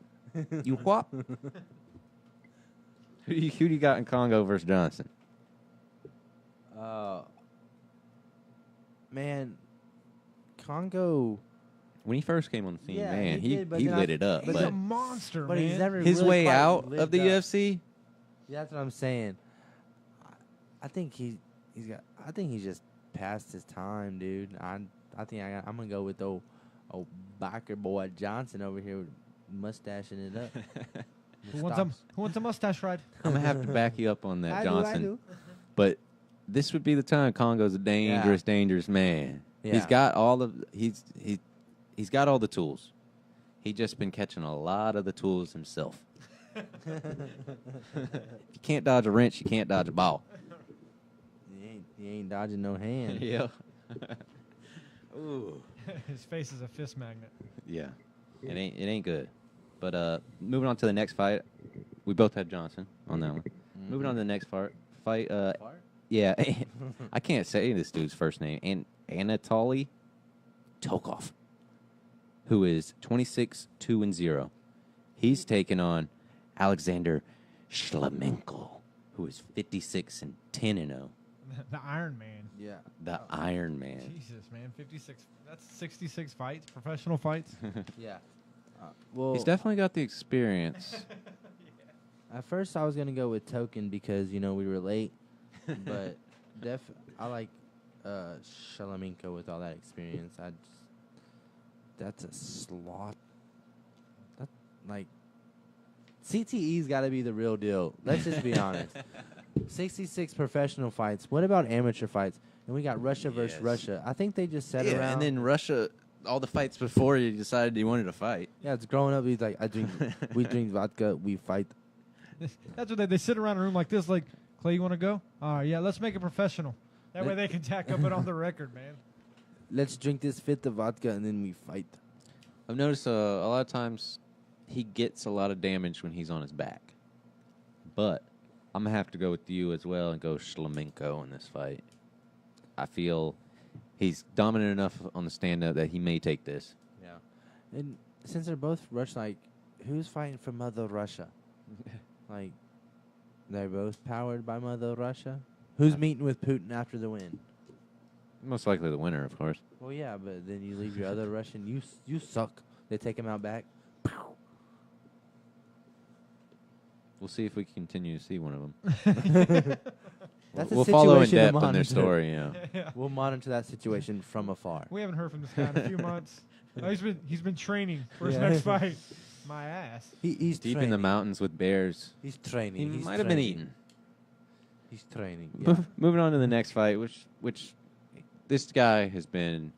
You a quap? Who do you got in Congo versus Johnson? Man, Congo. When he first came on the scene, Yeah, man, he he did, but lit it up. He's But a monster, But man. he's never his really way quite out lived of the up. UFC, Yeah, that's what I'm saying. I think he's just past his time, dude. I think I'm gonna go with old biker boy Johnson over here, mustaching it up. Who wants a mustache ride? I'm gonna have to back you up on that, Johnson. I do. But this would be the time. Congo's a dangerous man. Yeah. He's got he's got all the tools. He's just been catching a lot of the tools himself. If you can't dodge a wrench, you can't dodge a ball. He ain't dodging no hand. Yeah. Ooh. His face is a fist magnet. Yeah. It ain't good. But moving on to the next fight, we both had Johnson on that one. Mm-hmm. Moving on to the next fight. Yeah, I can't say this dude's first name. Anatoly Tokov, who is 26-2-0. He's taking on Alexander Shlemenko, who is 56-10-0. The Iron Man. Yeah. The Iron Man. Jesus, man, 56. That's 66 fights, professional fights. Yeah. Well, He's definitely got the experience. at first I was gonna go with Token because we were late, but I like Shalemenko with all that experience. That's a slot. That CTE's got to be the real deal. Let's just be honest. 66 professional fights. What about amateur fights? And we got Russia versus Russia. I think they just set around. And then Russia, all the fights before you decided you wanted to fight. Yeah, it's growing up. He's like, we drink vodka, we fight. That's what they sit around a room like this, like, Clay, you want to go? All right, yeah, let's make it professional. That way they can tack up it on the record, man. Let's drink this fifth of vodka and then we fight. I've noticed a lot of times he gets a lot of damage when he's on his back. But I'm going to have to go with you as well and go Shlemenko in this fight. I feel he's dominant enough on the stand-up that he may take this. Yeah. And since they're both Russian, who's fighting for Mother Russia? They're both powered by Mother Russia? Who's meeting with Putin after the win? Most likely the winner, of course. Well, yeah, but then you leave your other Russian. You suck. They take him out back. We'll see if we can continue to see one of them. That's we'll a follow in situation to depth on their monitor. story. Yeah. Yeah. We'll monitor that situation from afar. We haven't heard from this guy in a few months. Oh, he's been training for his Yeah. next fight. My ass. He's Deep training. in the mountains with bears. He's training. He He's might have been training. eaten. He's training. Yeah. Moving on to the next fight, which this guy has been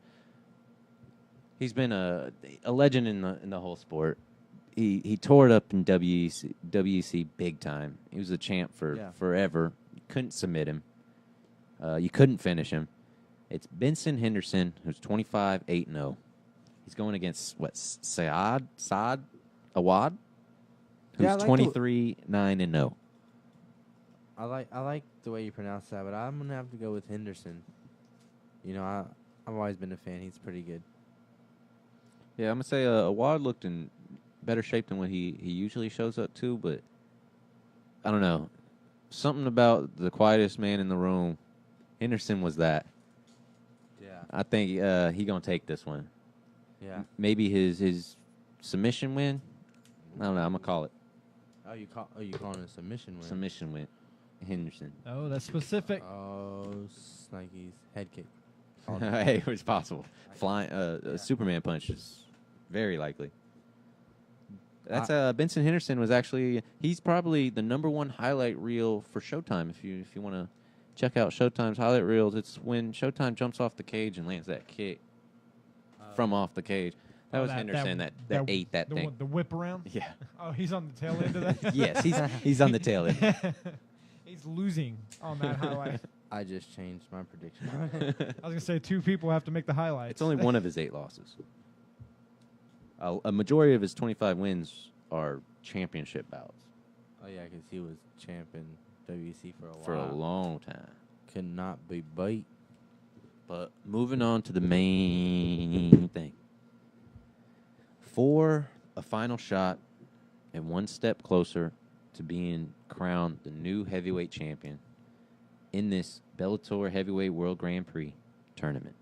He's been a legend in the whole sport. He tore it up in WEC big time. He was a champ for forever. You couldn't submit him. You couldn't finish him. It's Benson Henderson, who's 25-8-0. He's going against Saad Awad, who's 23-9-0. I like the way you pronounce that, but I'm gonna have to go with Henderson. You know, I've always been a fan. He's pretty good. Yeah, I'm gonna say Awad looked in better shape than what he usually shows up to, but I don't know. Something about the quietest man in the room. Henderson was that. Yeah. I think he gonna take this one. Yeah. Maybe his submission win. I don't know. I'm gonna call it You calling it a submission win? submission win. Henderson. Oh, that's specific. Oh, Snikey's head kick. Hey, it's possible. Flying Superman punch is very likely. That's Benson Henderson was actually he's probably the #1 highlight reel for Showtime. If you want to check out Showtime's highlight reels, it's when Showtime jumps off the cage and lands that kick from off the cage. That was Henderson that ate that thing. The whip around? Yeah. Oh, he's on the tail end of that? Yes, he's on the tail end. He's losing on that highlight. I just changed my prediction. I was going to say 2 people have to make the highlights. It's only one of his 8 losses. A majority of his 25 wins are championship bouts. Oh, yeah, because he was champ in WEC for a while. For a long time. Could not be beat. But moving on to the main thing. For a final shot and one step closer to being crowned the new heavyweight champion in this Bellator Heavyweight World Grand Prix tournament,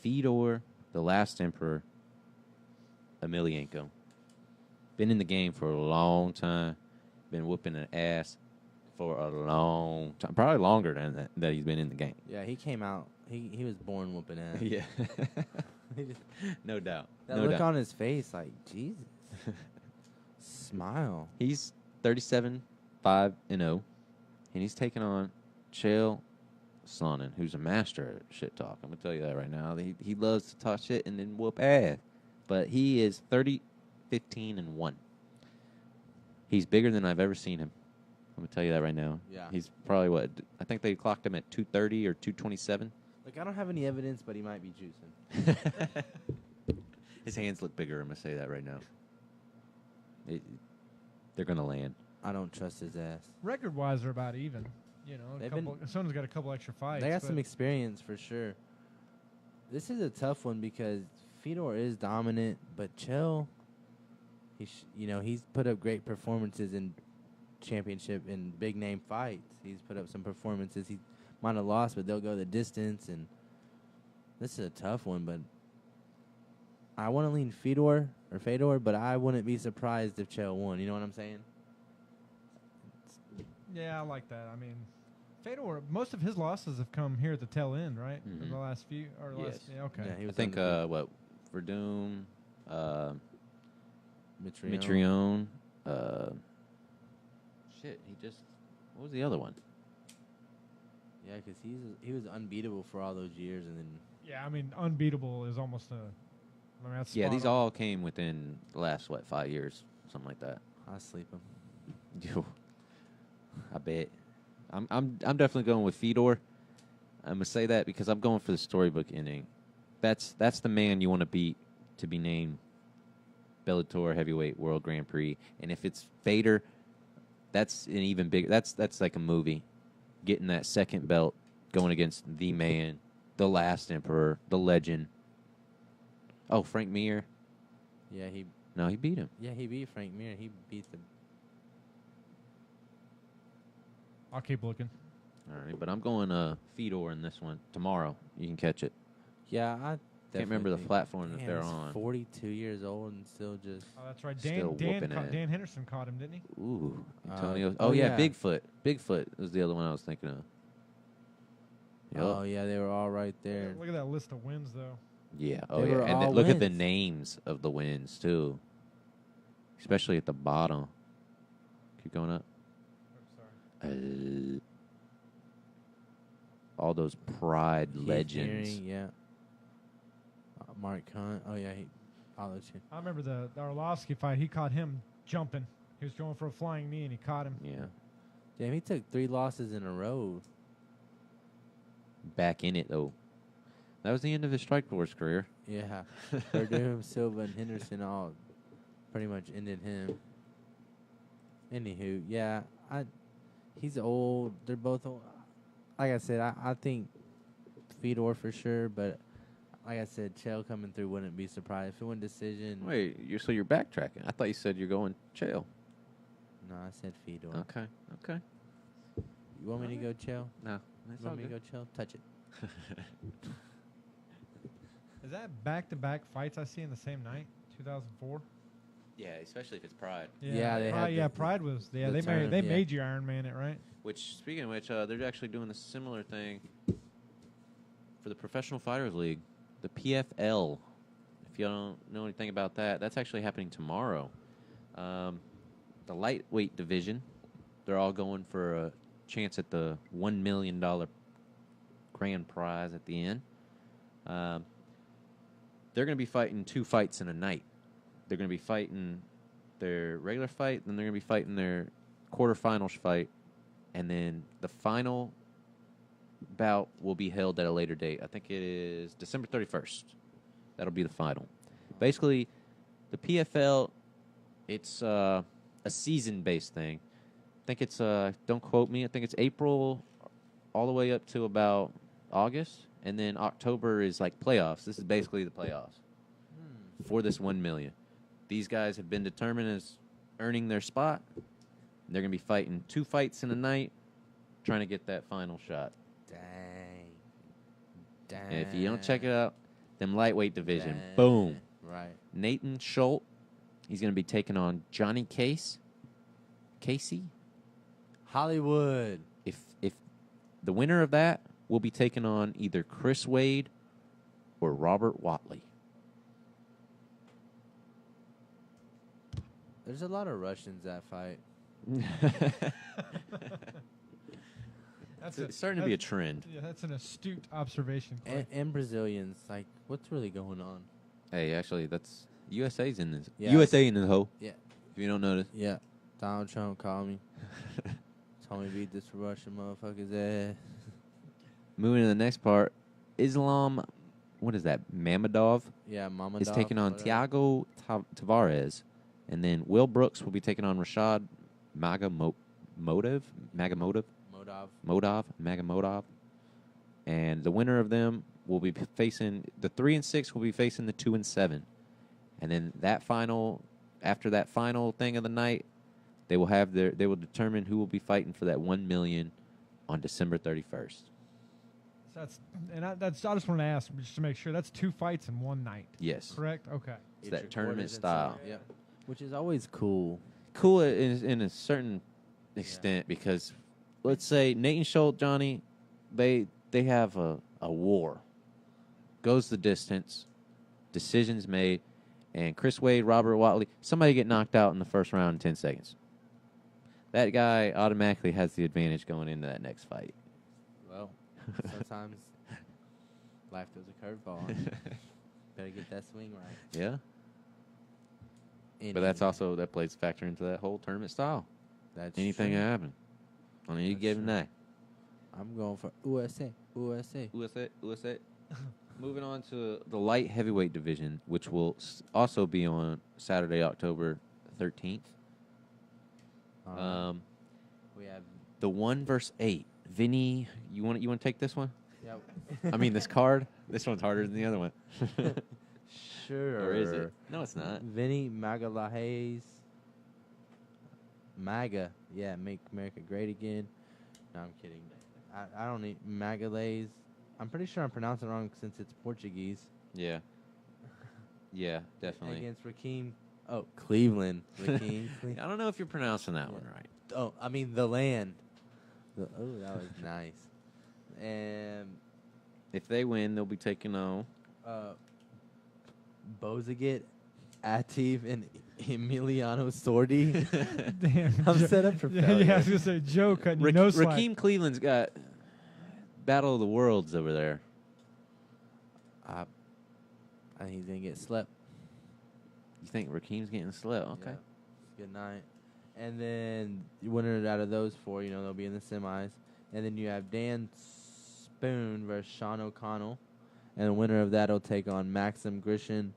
Fedor, the last emperor, Emelianenko. Been in the game for a long time. Been whooping an ass for a long time. Probably longer than that he's been in the game. Yeah, he came out. He was born whooping ass. Yeah. No doubt. That no look doubt. on his face, like, Jesus. Smile. He's 37-5-0, and he's taking on Chael Sonnen, who's a master at shit talk. I'm gonna tell you that right now. He loves to talk shit and then whoop ass, but he is 30-15-1. He's bigger than I've ever seen him. I'm gonna tell you that right now. Yeah. He's probably I think they clocked him at 230 or 227. Like, I don't have any evidence, but he might be juicing. His hands look bigger. I'm gonna say that right now. They're gonna land. I don't trust his ass. Record-wise, they're about even. You know, someone's got a couple extra fights. They got some experience for sure. This is a tough one because Fedor is dominant, but Chael, he's put up great performances in championship and big name fights. He's put up some performances. He might have lost, but they'll go the distance. And this is a tough one, but I want to lean Fedor, but I wouldn't be surprised if Chael won. You know what I'm saying? Yeah, I like that. I mean, Fedor, most of his losses have come here at the tail end, right? Mm-hmm. In the last few, or Yes. last, yeah, okay. Yeah, he I was think Verdum, Mitrione. Shit, what was the other one? Yeah, because he was unbeatable for all those years, and then Yeah, I mean, unbeatable is almost that's Yeah, spot these on. all came within the last 5 years, something like that. I sleep him. Yo, I bet. I'm definitely going with Fedor. I'm gonna say that because I'm going for the storybook ending. That's the man you want to beat to be named Bellator Heavyweight World Grand Prix. And if it's Fedor, that's an even bigger. That's like a movie. Getting that second belt, going against the man, the last emperor, the legend. Oh, Frank Mir. Yeah, he beat him. Yeah, he beat Frank Mir. He beat the. I'll keep looking. All right, but I'm going Fedor in this one tomorrow. You can catch it. Yeah, I Can't remember the platform that they're he's on. 42 years old and still just. Oh, that's right. Still whooping ass. Dan Henderson caught him, didn't he? Ooh, Antonio. oh, yeah, yeah. Bigfoot. Bigfoot was the other one I was thinking of. Yep. Oh yeah, they were all right there. Look at that list of wins, though. Yeah. Oh They yeah. were And all look at the wins. names of the wins too, especially at the bottom. Keep going up. I'm sorry. All those Pride Keith legends. Haring, yeah. Mark Hunt. Oh yeah, he followed you. I remember the Arlovsky fight. He caught him jumping. He was going for a flying knee, and he caught him. Yeah. Damn, he took 3 losses in a row. Back in it, though. That was the end of his Strikeforce career. Yeah, Verdum, Silva, and Henderson all pretty much ended him. Anywho, yeah, he's old. They're both old. Like I said, I think Fedor for sure, but like I said, Chael coming through wouldn't be surprised. If it went decision. Wait, so you're backtracking. I thought you said you're going Chael. No, I said Fedor. Okay. You want me to go Chael? No. You want me to go Chael? Touch it. Is that back-to-back fights I see in the same night? 2004. Yeah, especially if it's Pride. Yeah, they Pride, had Pride was. Yeah, the they turn, made you Iron Man it, right? Which, speaking of which, they're actually doing a similar thing for the Professional Fighters League, the PFL. If you don't know anything about that, that's actually happening tomorrow. The lightweight division, they're all going for a chance at the $1 million grand prize at the end. They're going to be fighting 2 fights in a night. They're going to be fighting their regular fight, then they're going to be fighting their quarterfinals fight, and then the final bout will be held at a later date. I think it is December 31st. That'll be the final. Basically, the PFL, it's a season-based thing. I think it's, don't quote me, I think it's April all the way up to about August, and then October is like playoffs. This is basically the playoffs for this $1 million. These guys have been determined as earning their spot. They're going to be fighting 2 fights in a night, trying to get that final shot. Dang. And if you don't check it out, them lightweight division, Dang. boom. Right. Nathan Schultz, he's going to be taking on Johnny Casey. Hollywood. If the winner of that will be taking on either Chris Wade or Robert Watley. There's a lot of Russians that fight. It's starting to be a trend. Yeah, that's an astute observation. And Brazilians. Like, what's really going on? Hey, actually, that's USA's in this. Yeah. USA in the hole. Yeah. If you don't notice. Yeah. Donald Trump called me. Told me beat this Russian motherfucker's ass. Moving to the next part, Islam, what is that, Mamedov? Yeah, Mamadov. Is taking on Thiago Tavares. And then Will Brooks will be taking on Rashad Magamotive. And the winner of them will be facing, the 3 and 6 will be facing the 2 and 7. And then after that final thing of the night, they will determine who will be fighting for that $1 million on December 31st. So I just wanted to ask, just to make sure, that's 2 fights in one night. Yes. Correct? Okay. It's that tournament style. Yeah. Which is always cool. Cool in a certain extent because, let's say, Nathan Schultz, Johnny, they have a war. Goes the distance, decisions made, and Chris Wade, Robert Watley, somebody get knocked out in the first round in 10 seconds. That guy automatically has the advantage going into that next fight. Well, sometimes life throws a curveball. Better get that swing right. Yeah. But that plays a factor into that whole tournament style. That's anything true. can happen on any given night. I'm going for USA. Moving on to the light heavyweight division, which will also be on Saturday, October 13th. We have the 1 versus 8. Vinny, you want to take this one? Yeah. I mean, this card. This one's harder than the other one. Sure. Or is it? No, it's not. Vinny Magalhaes. MAGA. Yeah, make America great again. No, I'm kidding. I don't need Magalhaes. I'm pretty sure I'm pronouncing it wrong since it's Portuguese. Yeah. Yeah, definitely. Against Raheem. Oh, Cleveland. Raheem. I don't know if you're pronouncing that one right. Oh, I mean the land. Oh, that was nice. And if they win, they'll be taking on Bozagit, Ativ, and Emiliano Sordi. Damn. I'm set up for failure. Yeah, I was going to say, Joe cutting your nose slack. Raheem Cleveland's got Battle of the Worlds over there. I I think he's gonna get slept. You think Rakeem's getting slept? Okay. Yeah. Good night. And then the winner out of those four, they'll be in the semis. And then you have Dan Spoon versus Sean O'Connell. And the winner of that will take on Maxim Grishin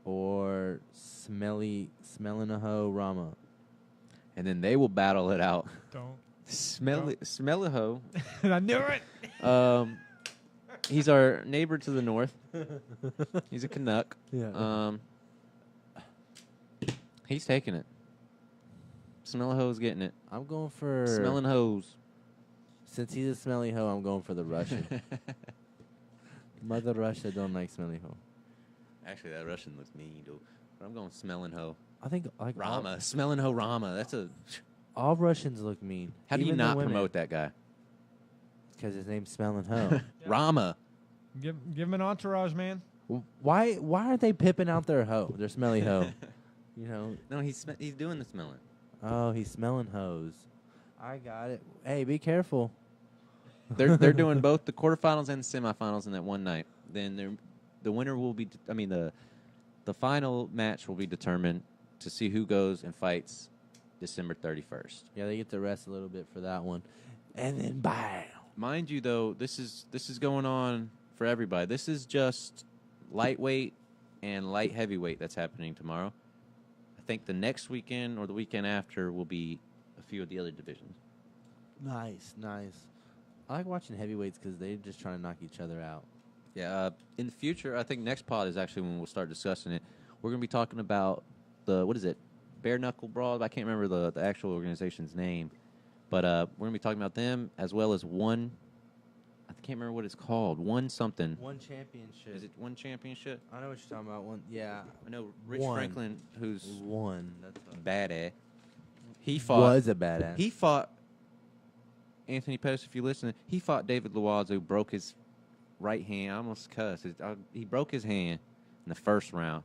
or Smelinaho Rama. And then they will battle it out. Don't. Smelliho. I knew it. He's our neighbor to the north. He's a Canuck. Yeah. He's taking it. Smelliho's getting it. I'm going for... Smelling hose. Since he's a smelly hoe, I'm going for the Russian. Mother Russia don't like smelly hoe. Actually, that Russian looks mean, dude. But I'm going smelling hoe. I think like Rama. Smelling hoe Rama. That's a... All Russians look mean. How do you Even the not women. promote that guy? Because his name's Smelling Hoe. Rama. Give him an entourage, man. Why are they pipping out their hoe? Their smelly hoe. No, he's doing the smelling. Oh, he's smelling hoes. I got it. Hey, be careful. They're doing both the quarterfinals and the semifinals in that one night. Then the winner will be. The final match will be determined to see who goes and fights December 31st. Yeah, they get to rest a little bit for that one, and then bam. Mind you, though, this is going on for everybody. This is just lightweight and light heavyweight that's happening tomorrow. I think the next weekend or the weekend after will be a few of the other divisions. Nice. I like watching heavyweights because they're just trying to knock each other out. Yeah, in the future, I think next pod is actually when we'll start discussing it. We're going to be talking about Bare Knuckle Brawl. I can't remember the actual organization's name. But we're going to be talking about them as well as one, I can't remember what it's called, one something. One championship. Is it one championship? I know what you're talking about. One, yeah. I know Rich One. Franklin, who's One. That's badass. He fought. Was a badass. He fought Anthony Pettis, if you listen. He fought David Loiseau, broke his right hand. I almost cussed. He broke his hand in the first round.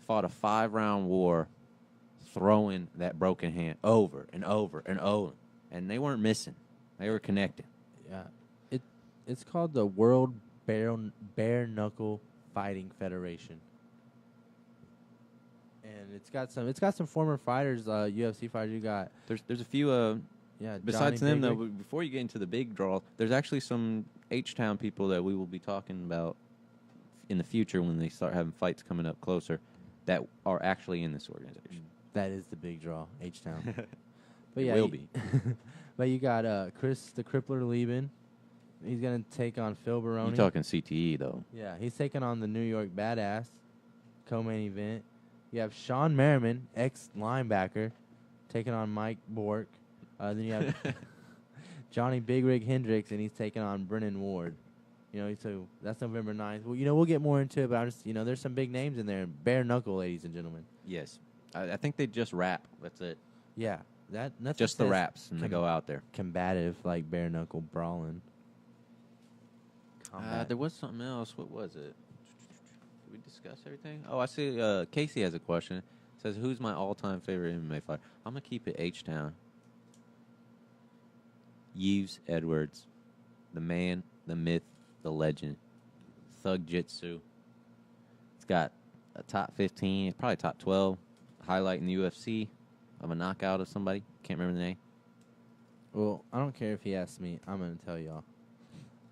Fought a 5-round war, throwing that broken hand over and over and over. And they weren't missing. They were connected. Yeah. It's called the World Bare Knuckle Fighting Federation. And it's got some former fighters, UFC fighters. You got There's a few besides Johnny them though, Bigwig. before you get into the big draw, there's actually some H-Town people that we will be talking about in the future when they start having fights coming up closer that are actually in this organization. That is the big draw, H-Town. But It yeah, will be. But you got Chris the Crippler Lieben. He's going to take on Phil Baroni. You're talking CTE, though. Yeah, he's taking on the New York Badass co-main event. You have Sean Merriman, ex-linebacker, taking on Mike Bork. Then you have Johnny Big Rig Hendricks, and he's taking on Brennan Ward. So that's November 9th. Well, we'll get more into it, but I'm just, there's some big names in there. Bare knuckle, ladies and gentlemen. Yes. I think they just rap. That's it. Yeah, nothing Just the says raps, and they go out there. Combative, like bare knuckle brawling. There was something else. What was it? Did we discuss everything? Oh, I see. Casey has a question. It says, who's my all-time favorite MMA fighter? I'm going to keep it H-Town. Yves Edwards. The man, the myth, the legend. Thug Jitsu. It's got a top 15, probably top 12 highlight in the UFC of a knockout of somebody. Can't remember the name. Well, I don't care if he asks me. I'm going to tell y'all.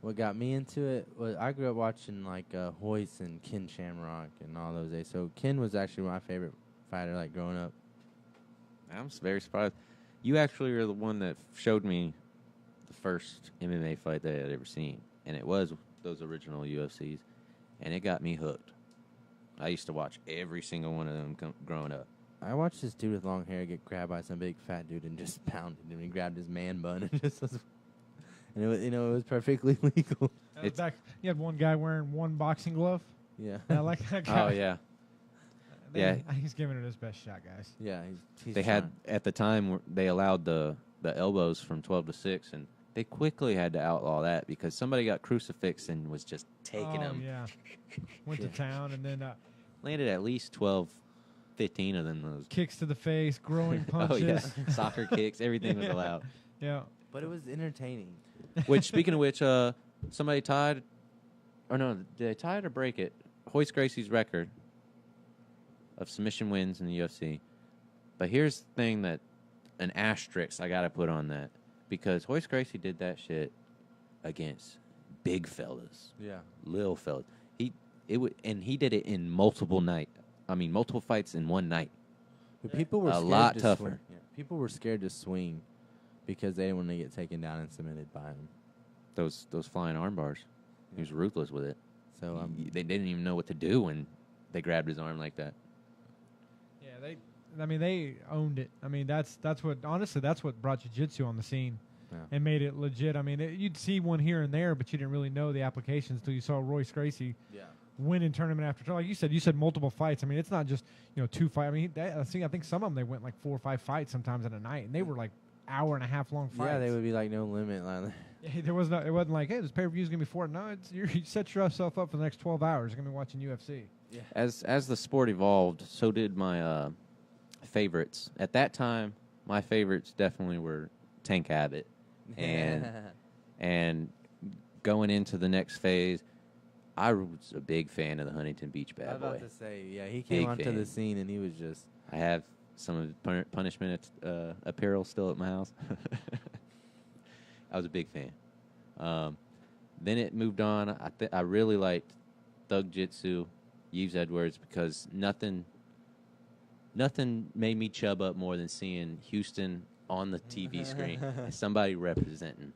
What got me into it was I grew up watching like Hoist and Ken Shamrock and all those days. So Ken was actually my favorite fighter like growing up. I'm very surprised. You actually are the one that showed me the first MMA fight that I had ever seen. And it was those original UFCs. And it got me hooked. I used to watch every single one of them growing up. I watched this dude with long hair get grabbed by some big fat dude and just pounded him. He grabbed his man bun and just was... And it was perfectly legal. You had one guy wearing one boxing glove. Yeah. I like that guy. Oh, yeah. Yeah. He's giving it his best shot, guys. Yeah. He's They had, at the time, they allowed the elbows from 12 to 6, and they quickly had to outlaw that because somebody got crucifixed and was just taking them. Yeah. Went to town and then Landed at least 12, 15 of them. Those. kicks to the face, growing Oh, punches. yeah. Soccer kicks, everything was allowed. Yeah. But it was entertaining. Which, speaking of which, somebody tied, or no, did they tie it or break it? Royce Gracie's record of submission wins in the UFC. But here's the thing that an asterisk I got to put on that. Because Royce Gracie did that shit against big fellas. Yeah. Little fellas. He did it in multiple fights in one night. But people were A scared lot to tougher. Swing. Yeah. People were scared to swing because they didn't want to get taken down and submitted by him. Those flying arm bars. He was ruthless with it. So They didn't even know what to do when they grabbed his arm like that. Yeah, they owned it. I mean, that's what brought jiu-jitsu on the scene and made it legit. I mean, you'd see one here and there, but you didn't really know the applications until you saw Royce Gracie win in tournament after tournament. Like you said multiple fights. I mean, it's not just 2 fights. I mean, I think some of them they went like 4 or 5 fights sometimes in a night, and they were like hour and a half long fights. Yeah, they would be like no limit. It wasn't like, hey, this pay-per-view is gonna be 4. No, you set yourself up for the next 12 hours. You're gonna be watching UFC. Yeah. As the sport evolved, so did my favorites. At that time, my favorites definitely were Tank Abbott, and going into the next phase, I was a big fan of the Huntington Beach Bad Boy. I was about to say, he came onto the scene and he was just. I have some of his punishment apparel still at my house. I was a big fan. Then it moved on. I really liked Thug Jitsu, Yves Edwards, because nothing made me chub up more than seeing Houston on the TV screen and somebody representing.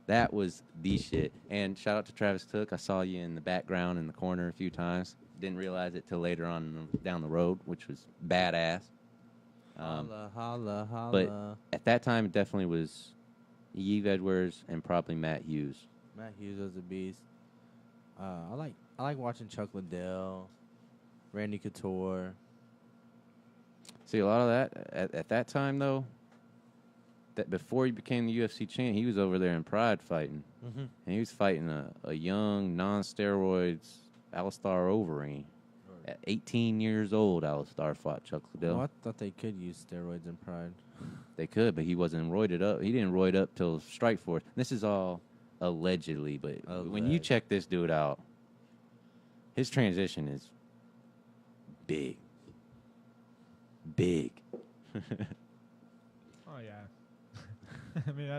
That was the shit. And shout out to Travis Took. I saw you in the background in the corner a few times. Didn't realize it till later on down the road, which was badass. Holla, holla, holla. But at that time, it definitely was Yves Edwards and probably Matt Hughes. Matt Hughes was a beast. I like watching Chuck Liddell, Randy Couture. See, a lot of that at that time though. That before he became the UFC champ, he was over there in Pride fighting, and he was fighting a young non-steroids Alistar Overeem. At 18 years old, Alistar fought Chuck Liddell. Oh, I thought they could use steroids in Pride. They could, but he wasn't roided up. He didn't roid up till Strikeforce. This is all allegedly, but when you check this dude out, his transition is big. Big. Oh, yeah. I mean,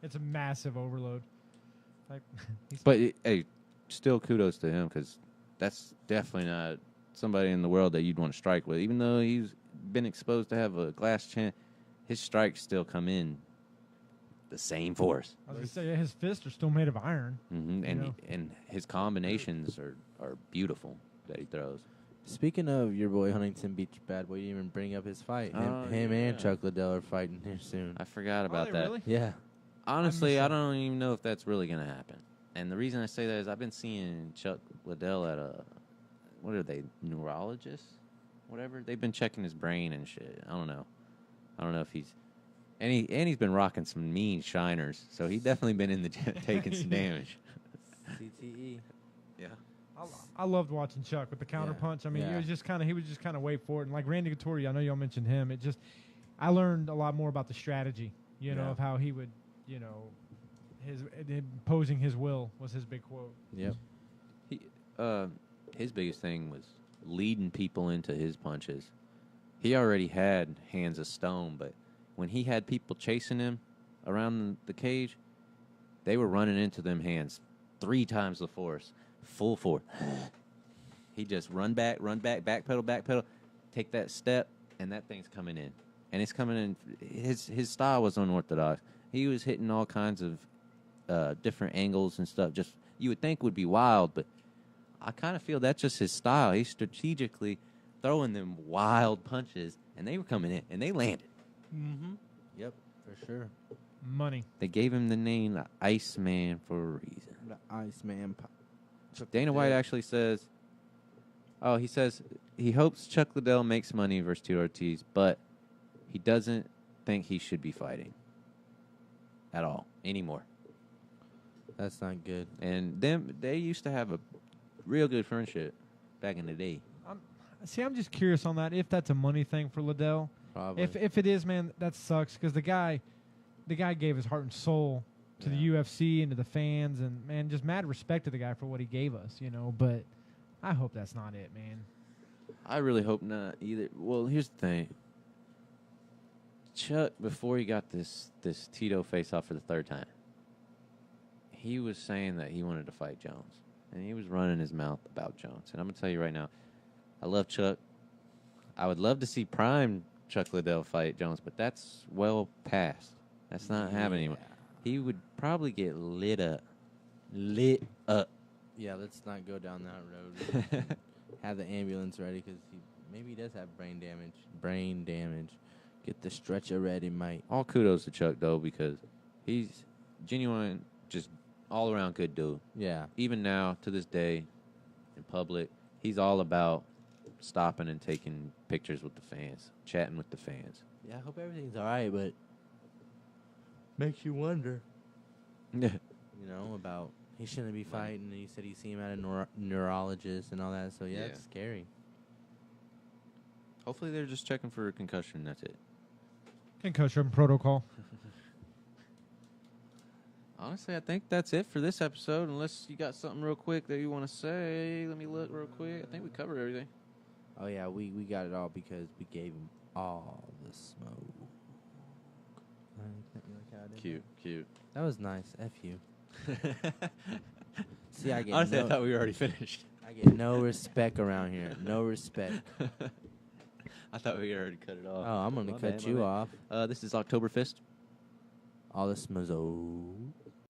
it's a massive overload. Like, but, hey, still kudos to him because that's definitely not somebody in the world that you'd want to strike with. Even though he's been exposed to have a glass chin, his strikes still come in the same force. I was going to say, his fists are still made of iron. And his combinations are beautiful that he throws. Speaking of your boy Huntington Beach Bad Boy, you didn't even bring up his fight. Him and Chuck Liddell are fighting here soon. I forgot about that. Really? Yeah. Honestly, I don't even know if that's really going to happen. And the reason I say that is I've been seeing Chuck Liddell at what are they, neurologists? Whatever. They've been checking his brain and shit. I don't know if he's... And he's been rocking some mean shiners, so he's definitely been in the taking some damage. CTE. Yeah. I loved watching Chuck with the counter punch. I mean, he was just kind of wait for it. And like Randy Couture, I know y'all mentioned him. I learned a lot more about the strategy, of how he would, his imposing his will was his big quote. Yep. His biggest thing was leading people into his punches. He already had hands of stone, but when he had people chasing him around the cage, they were running into them hands 3 times the force, full force. He just run back, back pedal, take that step, and that thing's coming in. And it's coming in. His style was unorthodox. He was hitting all kinds of different angles and stuff. Just you would think would be wild, but I kind of feel that's just his style. He's strategically throwing them wild punches, and they were coming in, and they landed. Mm-hmm. Yep, for sure. Money. They gave him the name the Iceman for a reason. The Iceman. Dana White actually says, he says he hopes Chuck Liddell makes money versus Tito Ortiz, but he doesn't think he should be fighting at all anymore. That's not good. And they used to have a real good friendship back in the day. I'm just curious on that, if that's a money thing for Liddell. Probably. If it is, man, that sucks because the guy gave his heart and soul to the UFC and to the fans, and man, just mad respect to the guy for what he gave us, But I hope that's not it, man. I really hope not either. Well, here's the thing. Chuck, before he got this Tito face-off for the third time, he was saying that he wanted to fight Jones. And he was running his mouth about Jones. And I'm going to tell you right now, I love Chuck. I would love to see prime Chuck Liddell fight Jones, but that's well past. That's not happening anymore. He would probably get lit up. Lit up. Yeah, let's not go down that road. Have the ambulance ready because maybe he does have brain damage. Brain damage. Get the stretcher ready, mate. All kudos to Chuck, though, because he's genuine, just all-around good dude. Yeah. Even now, to this day, in public, he's all about stopping and taking pictures with the fans, chatting with the fans. Yeah, I hope everything's all right, but makes you wonder. Yeah. You know, about he shouldn't be fighting. He said he's seen him at a neurologist and all that, so yeah, it's scary. Hopefully they're just checking for a concussion, that's it. Concussion protocol. Honestly, I think that's it for this episode, unless you got something real quick that you want to say. Let me look real quick. I think we covered everything. Oh, yeah, we got it all because we gave him all the smoke. Cute. That was nice. F you. See, I get Honestly, I thought we were already finished. I get no respect around here. No respect. I thought we already cut it off. Oh, I'm going to cut you off. This is Oktoberfest. All the smoke.